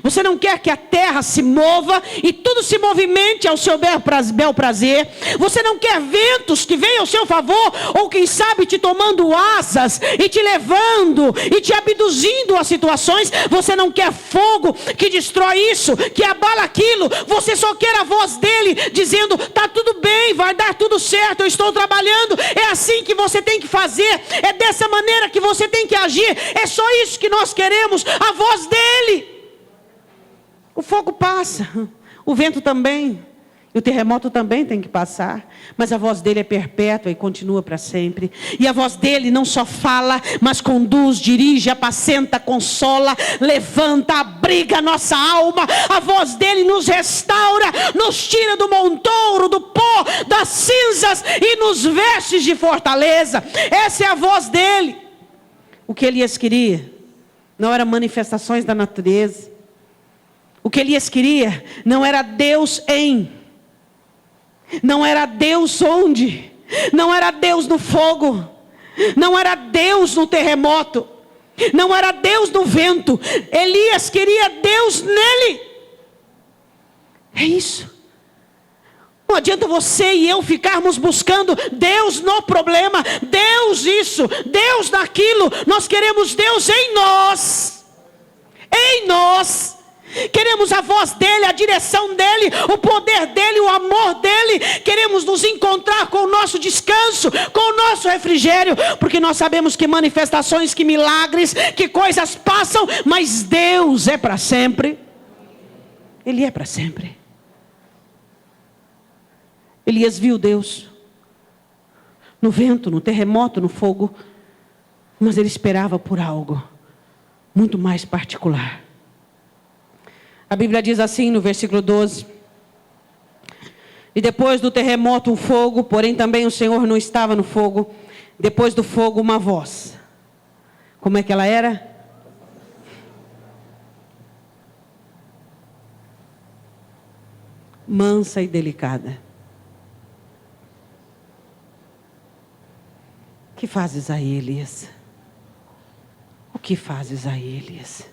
Você não quer que a terra se mova e tudo se movimente ao seu bel prazer. Você não quer ventos que venham ao seu favor, ou quem sabe te tomando asas e te levando e te abduzindo a situações. Você não quer fogo que destrói isso, que abala aquilo. Você só quer a voz dele dizendo: está tudo bem, vai dar tudo certo, eu estou trabalhando. É assim que você tem que fazer, é dessa maneira que você tem que agir. É só isso que nós queremos, a voz dele. O fogo passa, o vento também, E o terremoto também tem que passar, mas a voz dele é perpétua e continua para sempre. E a voz dele não só fala, mas conduz, dirige, apacenta, consola, levanta, abriga a nossa alma. A voz dele nos restaura, nos tira do montouro, do pó, das cinzas e nos veste de fortaleza. Essa é a voz dele. O que Elias queria não era manifestações da natureza. O que Elias queria não era Deus não era Deus onde, não era Deus no fogo, não era Deus no terremoto, não era Deus no vento. Elias queria Deus nele. É isso. Não adianta você e eu ficarmos buscando Deus no problema, Deus isso, Deus naquilo. Nós queremos Deus em nós. Em nós. Queremos a voz dele, a direção dele, o poder dele, o amor dele. Queremos nos encontrar com o nosso descanso, com o nosso refrigério, porque nós sabemos que manifestações, que milagres, que coisas passam, mas Deus é para sempre. Ele é para sempre. Elias viu Deus no vento, no terremoto, no fogo, mas ele esperava por algo muito mais particular. A Bíblia diz assim no versículo 12: e depois do terremoto um fogo, porém também o Senhor não estava no fogo. Depois do fogo uma voz. Como é que ela era? Mansa e delicada. O que fazes aí, Elias? O que fazes aí, Elias?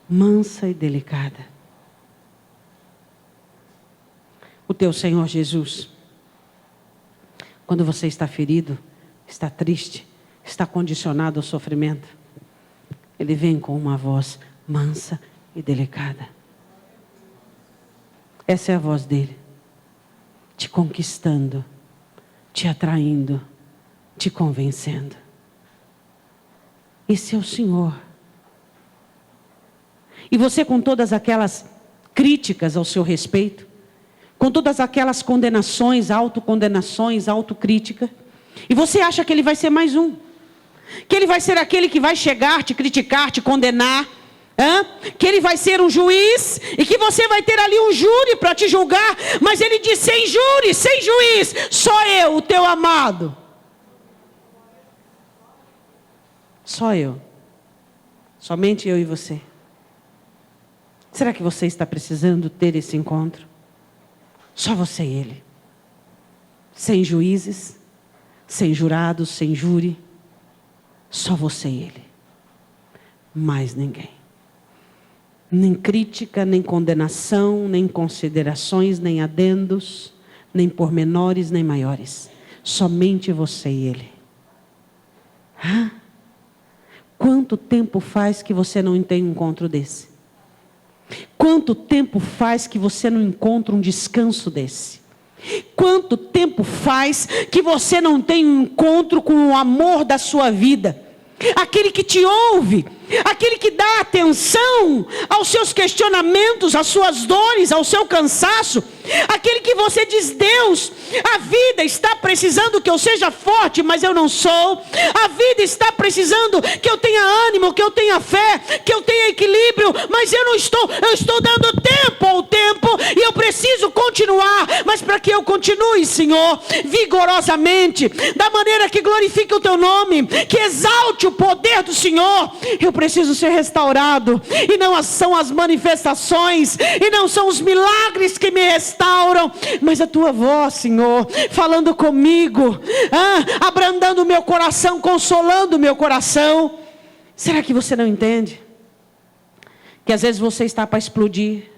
Mansa e delicada. O teu Senhor Jesus, quando você está ferido, está triste, está condicionado ao sofrimento, Ele vem com uma voz mansa e delicada. Essa é a voz dele, te conquistando, te atraindo, te convencendo. Esse é o Senhor. E você, com todas aquelas críticas ao seu respeito, com todas aquelas condenações, autocondenações, autocrítica, e você acha que ele vai ser mais um, que ele vai ser aquele que vai chegar, te criticar, te condenar, que ele vai ser um juiz, e que você vai ter ali um júri para te julgar, mas ele diz: sem júri, sem juiz, só eu, o teu amado. Só eu, somente eu e você. Será que você está precisando ter esse encontro? Só você e ele. Sem juízes, sem jurados, sem júri. Só você e ele. Mais ninguém. Nem crítica, nem condenação, nem considerações, nem adendos, nem pormenores, nem maiores. Somente você e ele. Quanto tempo faz que você não tem um encontro desse? Quanto tempo faz que você não encontra um descanso desse? Quanto tempo faz que você não tem um encontro com o amor da sua vida? Aquele que te ouve, aquele que dá atenção aos seus questionamentos, às suas dores, ao seu cansaço, aquele que você diz: Deus, a vida está precisando que eu seja forte, mas eu não sou. A vida está precisando que eu tenha ânimo, que eu tenha fé, que eu tenha equilíbrio, mas eu estou dando tempo ao tempo, e eu preciso continuar. Mas para que eu continue, Senhor, vigorosamente, da maneira que glorifique o teu nome, que exalte o poder do Senhor, eu preciso ser restaurado. E não são as manifestações, e não são os milagres que me restauram, mas a tua voz, Senhor, falando comigo, abrandando o meu coração, consolando o meu coração. Será que você não entende? Que às vezes você está para explodir,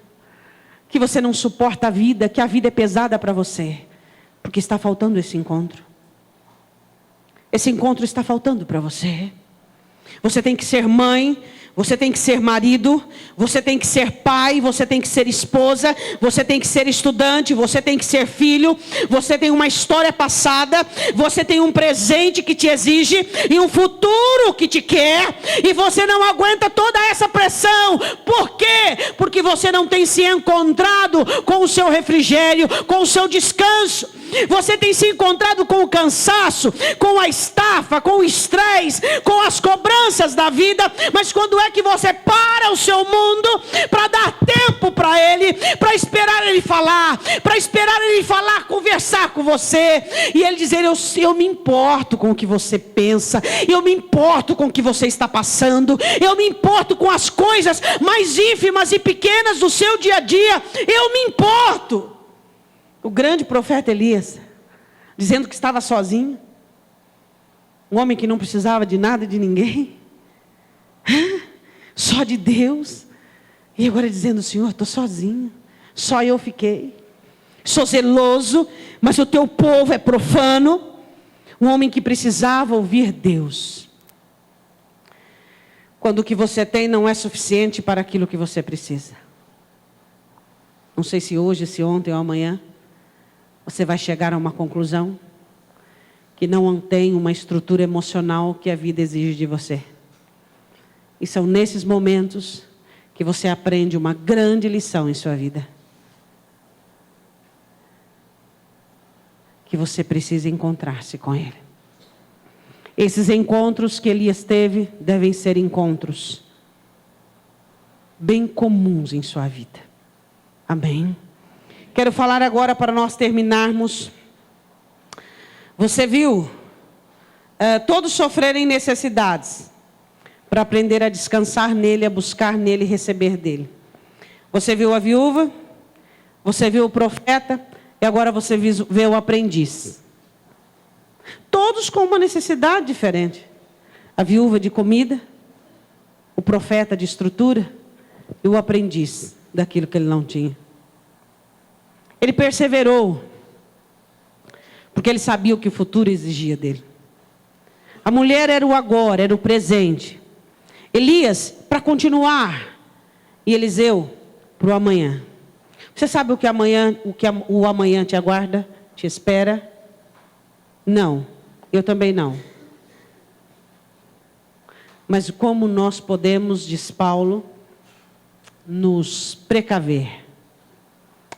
que você não suporta a vida, que a vida é pesada para você, porque está faltando esse encontro. Esse encontro está faltando para você. Você tem que ser mãe, você tem que ser marido, você tem que ser pai, você tem que ser esposa, você tem que ser estudante, você tem que ser filho, você tem uma história passada, você tem um presente que te exige e um futuro que te quer, e você não aguenta toda essa pressão. Por quê? Porque você não tem se encontrado com o seu refrigério, com o seu descanso. Você tem se encontrado com o cansaço, com a estafa, com o estresse, com as cobranças da vida. Mas quando é que você para o seu mundo para dar tempo para Ele, para esperar Ele falar, conversar com você, e Ele dizer: eu me importo com o que você pensa, eu me importo com o que você está passando, eu me importo com as coisas mais ínfimas e pequenas do seu dia a dia, eu me importo. O grande profeta Elias, dizendo que estava sozinho, um homem que não precisava de nada e de ninguém, só de Deus, e agora dizendo: Senhor, estou sozinho, só eu fiquei, sou zeloso, mas o teu povo é profano. Um homem que precisava ouvir Deus, quando o que você tem não é suficiente para aquilo que você precisa. Não sei se hoje, se ontem ou amanhã, você vai chegar a uma conclusão que não tem uma estrutura emocional que a vida exige de você. E são nesses momentos que você aprende uma grande lição em sua vida. Que você precisa encontrar-se com Ele. Esses encontros que Elias teve devem ser encontros bem comuns em sua vida. Amém? Quero falar agora, para nós terminarmos. Você viu todos sofrerem necessidades para aprender a descansar nele, a buscar nele e receber dele. Você viu a viúva, você viu o profeta, e agora você vê o aprendiz. Todos com uma necessidade diferente. A viúva de comida, o profeta de estrutura e o aprendiz daquilo que ele não tinha. Ele perseverou, porque ele sabia o que o futuro exigia dele. A mulher era o agora, era o presente. Elias, para continuar, e Eliseu, para o amanhã. Você sabe o que o amanhã te aguarda, te espera? Não, eu também não. Mas como nós podemos, diz Paulo, nos precaver?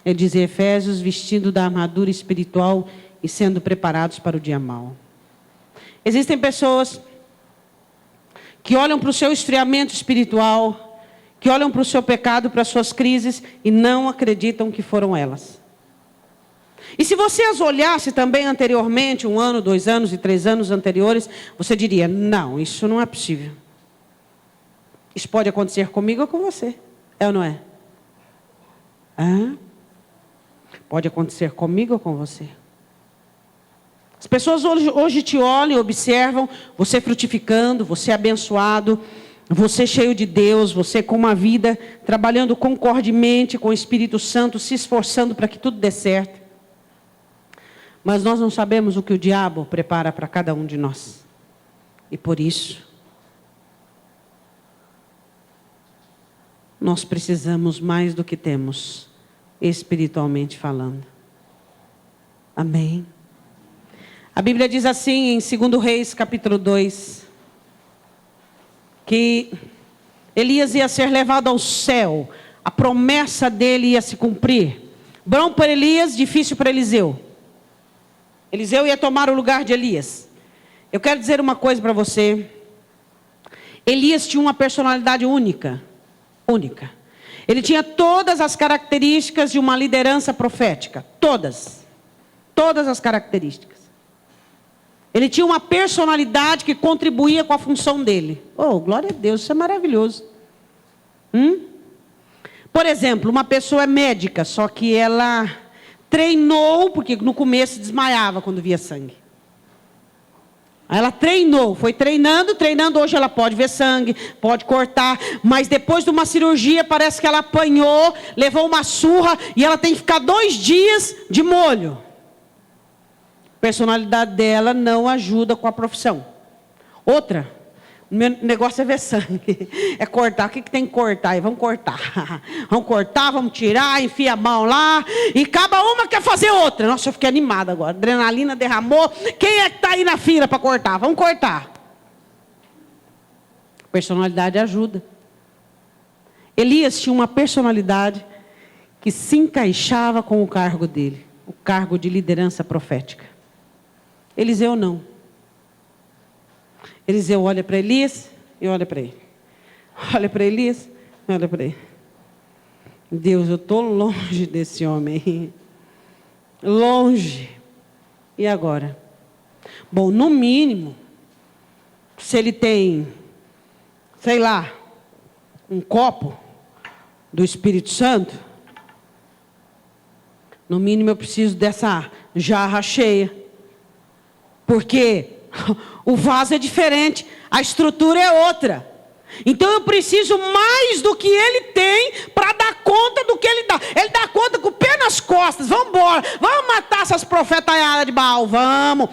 Ele diz em Efésios: vestindo da armadura espiritual e sendo preparados para o dia mau. Existem pessoas que olham para o seu esfriamento espiritual, que olham para o seu pecado, para as suas crises, e não acreditam que foram elas. E se você as olhasse também anteriormente, 1 ano, 2 anos e 3 anos anteriores, você diria: não, isso não é possível. Isso pode acontecer comigo ou com você. É ou não é? Pode acontecer comigo ou com você. As pessoas hoje te olham e observam você frutificando, você abençoado, você cheio de Deus, você com uma vida trabalhando concordemente com o Espírito Santo, se esforçando para que tudo dê certo. Mas nós não sabemos o que o diabo prepara para cada um de nós. E por isso, nós precisamos mais do que temos, espiritualmente falando. Amém? A Bíblia diz assim em 2 Reis, capítulo 2, que Elias ia ser levado ao céu, a promessa dele ia se cumprir. Bom para Elias, difícil para Eliseu. Eliseu ia tomar o lugar de Elias. Eu quero dizer uma coisa para você. Elias tinha uma personalidade única. Ele tinha todas as características de uma liderança profética. Todas as características. Ele tinha uma personalidade que contribuía com a função dele. Oh, glória a Deus, isso é maravilhoso. Por exemplo, uma pessoa é médica, só que ela treinou, porque no começo desmaiava quando via sangue. Ela treinou, foi treinando, hoje ela pode ver sangue, pode cortar, mas depois de uma cirurgia parece que ela apanhou, levou uma surra e ela tem que ficar 2 dias de molho. A personalidade dela não ajuda com a profissão. Outra, Meu negócio é ver sangue, é cortar. O que tem que cortar? Aí vamos cortar. Vamos cortar, vamos tirar, enfia a mão lá. E cada uma quer fazer outra. Nossa, eu fiquei animada agora. Adrenalina derramou. Quem é que está aí na fila para cortar? Vamos cortar. Personalidade ajuda. Elias tinha uma personalidade que se encaixava com o cargo dele. O cargo de liderança profética. Eliseu não. Eliseu olha para Elias e olha para ele. Olha para Elias e olha para ele. Deus, eu estou longe desse homem. Longe. E agora? Bom, no mínimo, se ele tem, sei lá, um copo do Espírito Santo, no mínimo eu preciso dessa jarra cheia. Porque o vaso é diferente, a estrutura é outra. Então eu preciso mais do que ele tem para dar conta do que ele dá. Ele dá conta com o pé nas costas. Vamos embora, vamos matar essas profetaiadas de Baal, vamos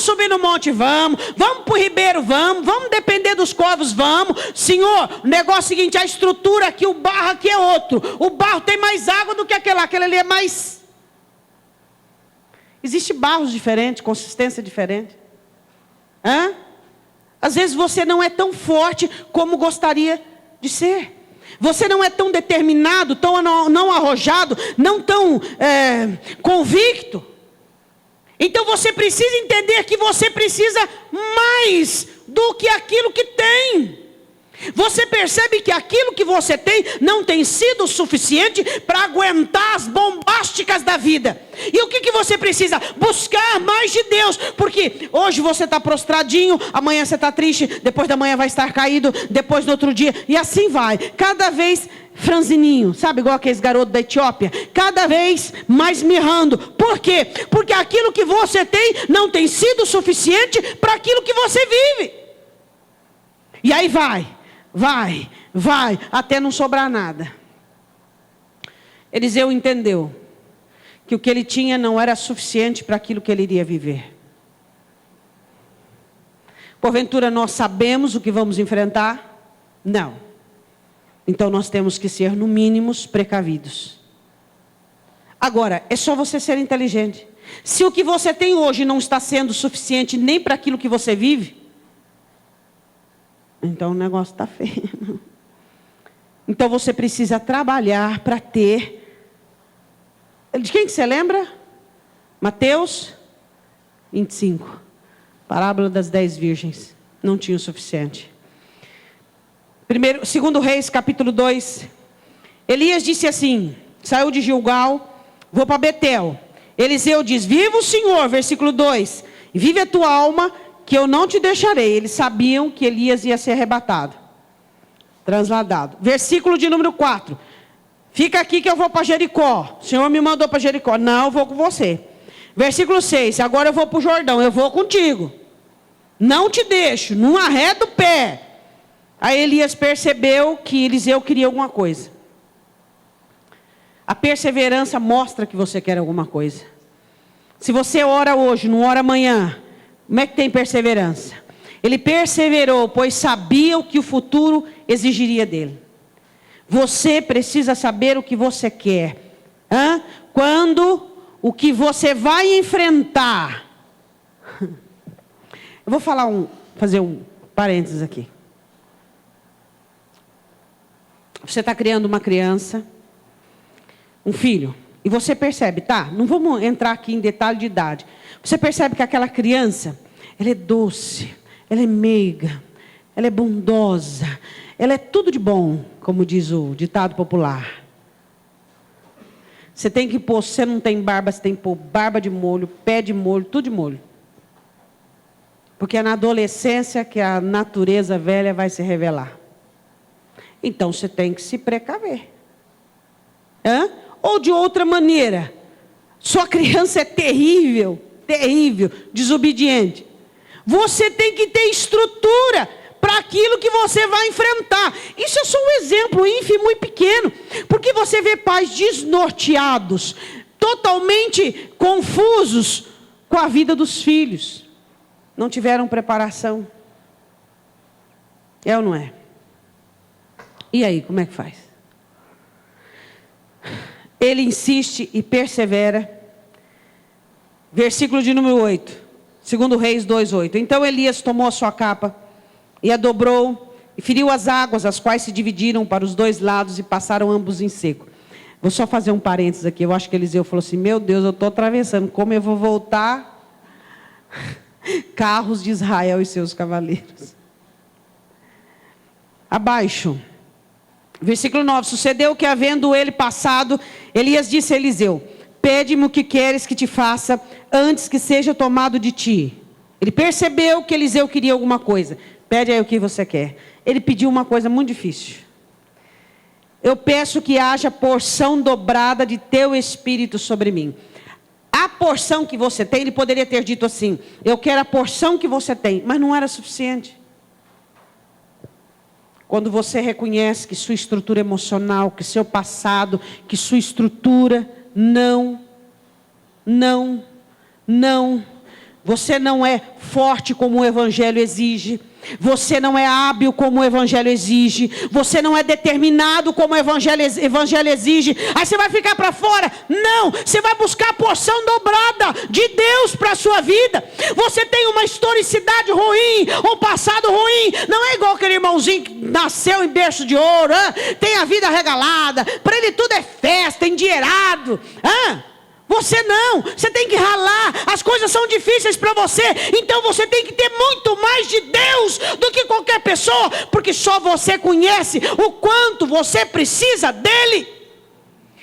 subir no monte, vamos para o ribeiro, vamos depender dos corvos, vamos. Senhor, o negócio é o seguinte, a estrutura aqui, o barro aqui é outro. O barro tem mais água do que aquele ali é mais... Existem barros diferentes, consistência diferente. Hã? Às vezes você não é tão forte como gostaria de ser. Você não é tão determinado, tão não arrojado, não tão convicto. Então você precisa entender que você precisa mais do que aquilo que tem. Você percebe que aquilo que você tem não tem sido suficiente para aguentar as bombásticas da vida. E o que você precisa? Buscar mais de Deus. Porque hoje você está prostradinho, amanhã você está triste, depois da manhã vai estar caído, depois no outro dia, e assim vai. Cada vez franzininho, sabe, igual aqueles garotos da Etiópia, cada vez mais mirrando. Por quê? Porque aquilo que você tem não tem sido suficiente para aquilo que você vive. E aí vai, até não sobrar nada. Eliseu entendeu que o que ele tinha não era suficiente para aquilo que ele iria viver. Porventura nós sabemos o que vamos enfrentar? Não. Então nós temos que ser, no mínimo, precavidos. Agora, é só você ser inteligente. Se o que você tem hoje não está sendo suficiente nem para aquilo que você vive, então o negócio está feio. Então você precisa trabalhar para ter. De quem que você lembra? Mateus 25. Parábola das 10 virgens. Não tinha o suficiente. 2 Reis, capítulo 2. Elias disse assim, saiu de Gilgal, vou para Betel. Eliseu diz, viva o Senhor, versículo 2. Vive a tua alma, que eu não te deixarei. Eles sabiam que Elias ia ser arrebatado, transladado. Versículo de número 4. Fica aqui que eu vou para Jericó. O Senhor me mandou para Jericó. Não, eu vou com você. Versículo 6. Agora eu vou para o Jordão. Eu vou contigo. Não te deixo. Não arreda o pé. Aí Elias percebeu que Eliseu queria alguma coisa. A perseverança mostra que você quer alguma coisa. Se você ora hoje, não ora amanhã, como é que tem perseverança? Ele perseverou, pois sabia o que o futuro exigiria dele. Você precisa saber o que você quer. Quando o que você vai enfrentar. Eu vou fazer um parênteses aqui. Você está criando uma criança, um filho, e você percebe, tá? Não vamos entrar aqui em detalhe de idade. Você percebe que aquela criança, ela é doce, ela é meiga, ela é bondosa, ela é tudo de bom, como diz o ditado popular. Você tem que pôr, se você não tem barba, você tem que pôr barba de molho, pé de molho, tudo de molho. Porque é na adolescência que a natureza velha vai se revelar. Então você tem que se precaver. Ou de outra maneira, sua criança é terrível, desobediente. Você tem que ter estrutura para aquilo que você vai enfrentar. Isso é só um exemplo ínfimo e pequeno. Porque você vê pais desnorteados, totalmente confusos com a vida dos filhos. Não tiveram preparação. É ou não é? E aí, como é que faz? Ele insiste e persevera. Versículo de número 8. 2 Reis 2:8. Então Elias tomou a sua capa e a dobrou e feriu as águas, as quais se dividiram para os dois lados e passaram ambos em seco. Vou só fazer um parênteses aqui. Eu acho que Eliseu falou assim: meu Deus, eu estou atravessando. Como eu vou voltar? Carros de Israel e seus cavaleiros. Abaixo. Versículo 9. Sucedeu que, havendo ele passado, Elias disse a Eliseu: pede-me o que queres que te faça, antes que seja tomado de ti. Ele percebeu que Eliseu queria alguma coisa. Pede aí o que você quer. Ele pediu uma coisa muito difícil. Eu peço que haja porção dobrada de teu espírito sobre mim. A porção que você tem, ele poderia ter dito assim: eu quero a porção que você tem, mas não era suficiente. Quando você reconhece que sua estrutura emocional, que seu passado, que sua estrutura você não é forte como o Evangelho exige. Você não é hábil como o Evangelho exige. Você não é determinado como o Evangelho exige. Aí você vai ficar para fora? Não, você vai buscar a porção dobrada de Deus para a sua vida. Você tem uma historicidade ruim, um passado ruim. Não é igual aquele irmãozinho que nasceu em berço de ouro, tem a vida regalada, para ele tudo é festa, endinheirado. Você não, você tem que ralar, as coisas são difíceis para você, então você tem que ter muito mais de Deus do que qualquer pessoa, porque só você conhece o quanto você precisa dEle.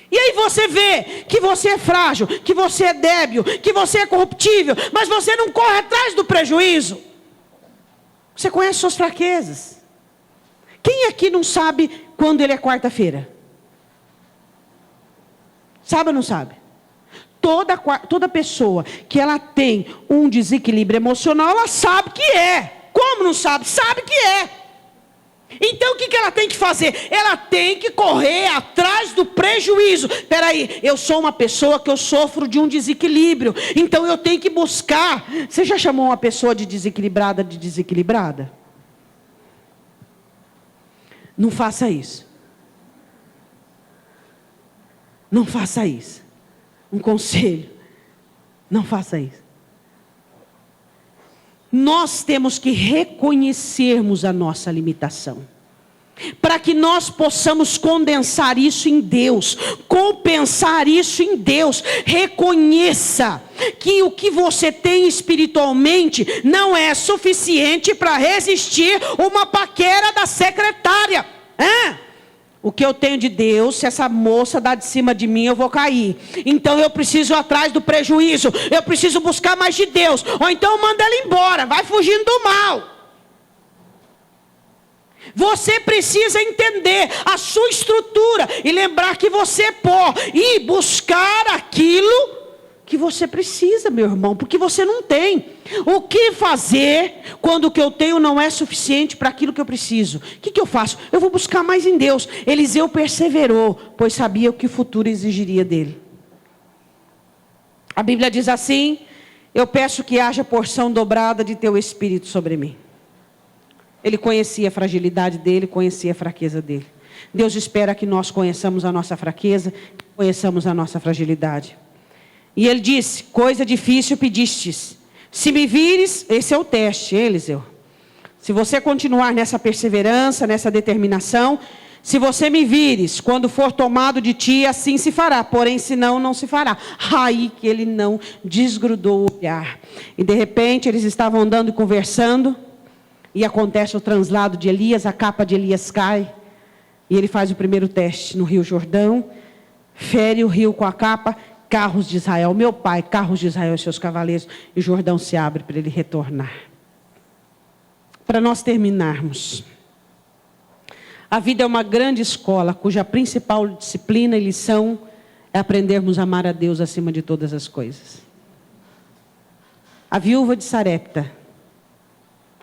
E aí você vê que você é frágil, que você é débil, que você é corruptível, mas você não corre atrás do prejuízo. Você conhece suas fraquezas. Quem aqui não sabe quando ele é quarta-feira? Sabe ou não sabe? Toda pessoa que ela tem um desequilíbrio emocional, ela sabe que é. Como não sabe? Sabe que é. Então o que ela tem que fazer? Ela tem que correr atrás do prejuízo. Espera aí, eu sou uma pessoa que eu sofro de um desequilíbrio, então eu tenho que buscar. Você já chamou uma pessoa de desequilibrada de desequilibrada? Não faça isso. Não faça isso. Um conselho: não faça isso. Nós temos que reconhecermos a nossa limitação, para que nós possamos condensar isso em Deus, compensar isso em Deus. Reconheça que o que você tem espiritualmente não é suficiente para resistir uma paquera da secretária. O que eu tenho de Deus, se essa moça dá de cima de mim, eu vou cair. Então eu preciso ir atrás do prejuízo. Eu preciso buscar mais de Deus. Ou então manda ela embora, vai fugindo do mal. Você precisa entender a sua estrutura e lembrar que você é pó, e buscar aquilo que você precisa, meu irmão, porque você não tem. O que fazer quando o que eu tenho não é suficiente para aquilo que eu preciso? O que eu faço? Eu vou buscar mais em Deus. Eliseu perseverou, pois sabia o que o futuro exigiria dele. A Bíblia diz assim: eu peço que haja porção dobrada de teu espírito sobre mim. Ele conhecia a fragilidade dele, conhecia a fraqueza dele. Deus espera que nós conheçamos a nossa fraqueza, conheçamos a nossa fragilidade. E ele disse: coisa difícil pedistes. Se me vires, esse é o teste, Eliseu. Se você continuar nessa perseverança, nessa determinação, se você me vires, quando for tomado de ti, assim se fará. Porém, senão, não se fará. Aí que ele não desgrudou o olhar. E de repente, eles estavam andando e conversando. E acontece o translado de Elias, a capa de Elias cai. E ele faz o primeiro teste no Rio Jordão. Fere o rio com a capa. Carros de Israel, meu pai, carros de Israel e seus cavaleiros. E o Jordão se abre para ele retornar. Para nós terminarmos. A vida é uma grande escola, cuja principal disciplina e lição é aprendermos a amar a Deus acima de todas as coisas. A viúva de Sarepta.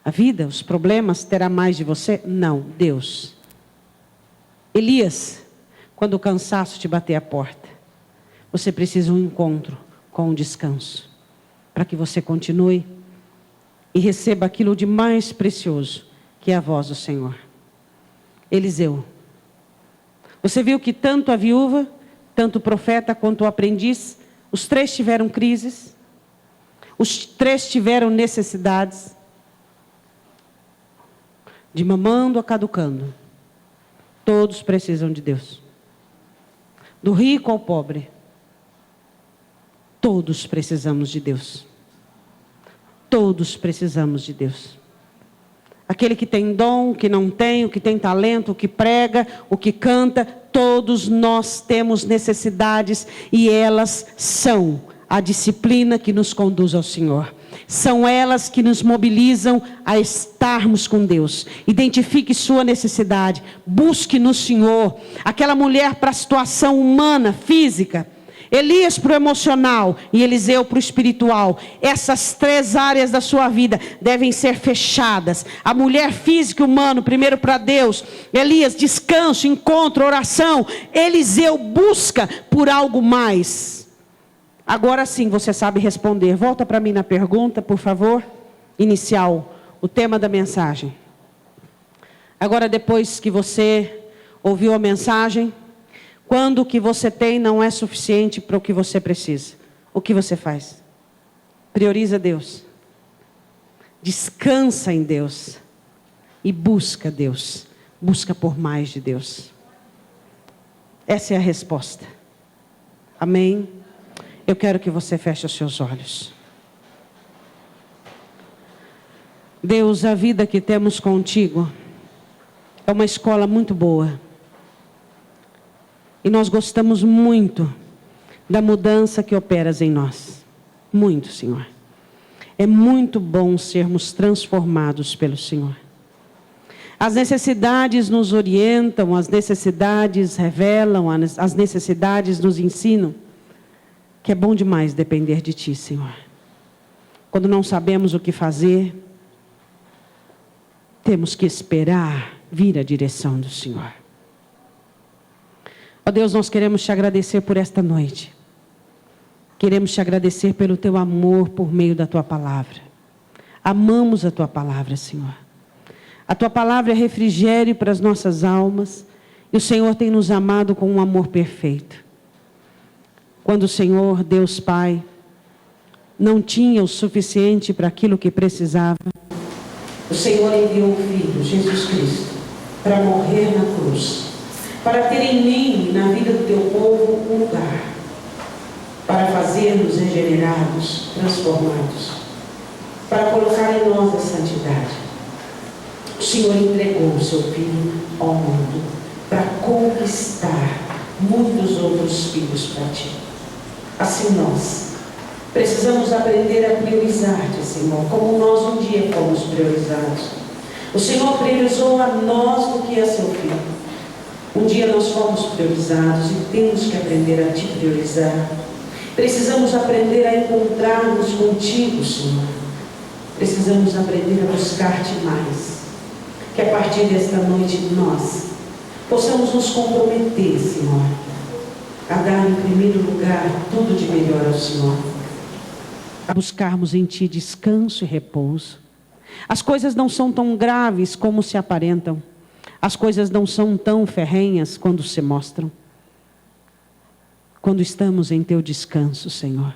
A vida, os problemas, terá mais de você? Não, Deus. Elias, quando o cansaço te bater a porta, você precisa de um encontro com um descanso, para que você continue e receba aquilo de mais precioso que é a voz do Senhor. Eliseu. Você viu que tanto a viúva, tanto o profeta quanto o aprendiz, os três tiveram crises, os três tiveram necessidades, de mamando a caducando. Todos precisam de Deus. Do rico ao pobre, todos precisamos de Deus. Todos precisamos de Deus. Aquele que tem dom, o que não tem, o que tem talento, o que prega, o que canta, todos nós temos necessidades e elas são a disciplina que nos conduz ao Senhor. São elas que nos mobilizam a estarmos com Deus. Identifique sua necessidade, busque no Senhor. Aquela mulher para a situação humana, física, Elias para o emocional e Eliseu para o espiritual. Essas três áreas da sua vida devem ser fechadas. A mulher física e humano, primeiro para Deus. Elias, descanso, encontro, oração. Eliseu busca por algo mais. Agora sim você sabe responder. Volta para mim na pergunta, por favor. Inicial, o tema da mensagem. Agora, depois que você ouviu a mensagem, quando o que você tem não é suficiente para o que você precisa, o que você faz? Prioriza Deus. Descansa em Deus. E busca Deus. Busca por mais de Deus. Essa é a resposta. Amém? Eu quero que você feche os seus olhos. Deus, a vida que temos contigo é uma escola muito boa. E nós gostamos muito da mudança que operas em nós. Muito, Senhor. É muito bom sermos transformados pelo Senhor. As necessidades nos orientam, as necessidades revelam, as necessidades nos ensinam. Que é bom demais depender de Ti, Senhor. Quando não sabemos o que fazer, temos que esperar vir a direção do Senhor. Ó Deus, nós queremos Te agradecer por esta noite. Queremos Te agradecer pelo Teu amor por meio da Tua palavra. Amamos a Tua palavra, Senhor. A Tua palavra é refrigério para as nossas almas. E o Senhor tem nos amado com um amor perfeito. Quando o Senhor, Deus Pai, não tinha o suficiente para aquilo que precisava, o Senhor enviou o Filho, Jesus Cristo, para morrer na cruz, para ter em mim e na vida do Teu povo um lugar, para fazer-nos regenerados, transformados, para colocar em nós a santidade. O Senhor entregou o Seu Filho ao mundo para conquistar muitos outros filhos para Ti. Assim nós precisamos aprender a priorizar-Te, Senhor, como nós um dia fomos priorizados. O Senhor priorizou a nós do que a Seu Filho. Um dia nós fomos priorizados e temos que aprender a Te priorizar. Precisamos aprender a encontrar-nos contigo, Senhor. Precisamos aprender a buscar-Te mais. Que a partir desta noite nós possamos nos comprometer, Senhor, a dar em primeiro lugar tudo de melhor ao Senhor. A buscarmos em Ti descanso e repouso. As coisas não são tão graves como se aparentam. As coisas não são tão ferrenhas quando se mostram. Quando estamos em Teu descanso, Senhor,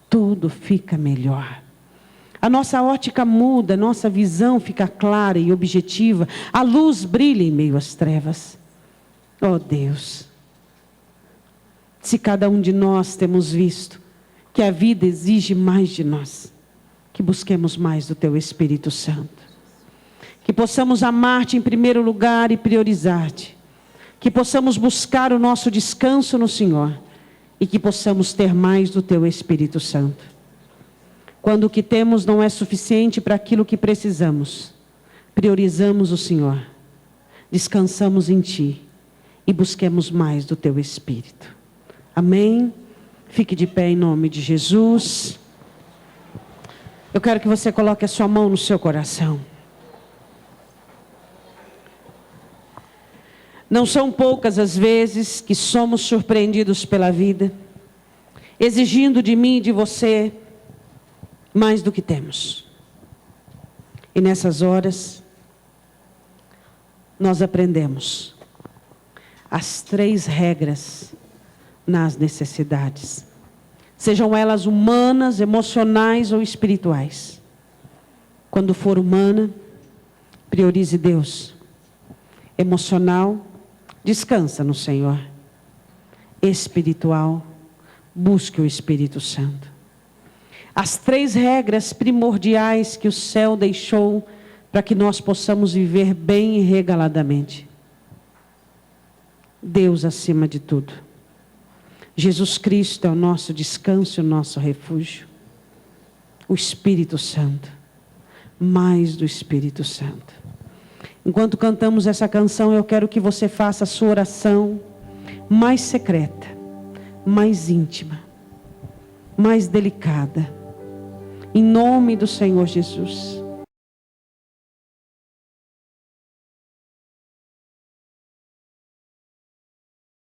tudo fica melhor. A nossa ótica muda, a nossa visão fica clara e objetiva. A luz brilha em meio às trevas. Oh Deus, se cada um de nós temos visto que a vida exige mais de nós, que busquemos mais do Teu Espírito Santo. Que possamos amar-Te em primeiro lugar e priorizar-Te. Que possamos buscar o nosso descanso no Senhor. E que possamos ter mais do Teu Espírito Santo. Quando o que temos não é suficiente para aquilo que precisamos, priorizamos o Senhor. Descansamos em Ti. E busquemos mais do Teu Espírito. Amém? Fique de pé em nome de Jesus. Eu quero que você coloque a sua mão no seu coração. Não são poucas as vezes que somos surpreendidos pela vida, exigindo de mim e de você mais do que temos. E nessas horas, nós aprendemos as 3 regras nas necessidades, sejam elas humanas, emocionais ou espirituais. Quando for humana, priorize Deus. Emocional, descansa no Senhor. Espiritual, busque o Espírito Santo. As 3 regras primordiais que o céu deixou para que nós possamos viver bem e regaladamente. Deus acima de tudo. Jesus Cristo é o nosso descanso e o nosso refúgio. O Espírito Santo. Mais do Espírito Santo. Enquanto cantamos essa canção, eu quero que você faça a sua oração mais secreta, mais íntima, mais delicada. Em nome do Senhor Jesus.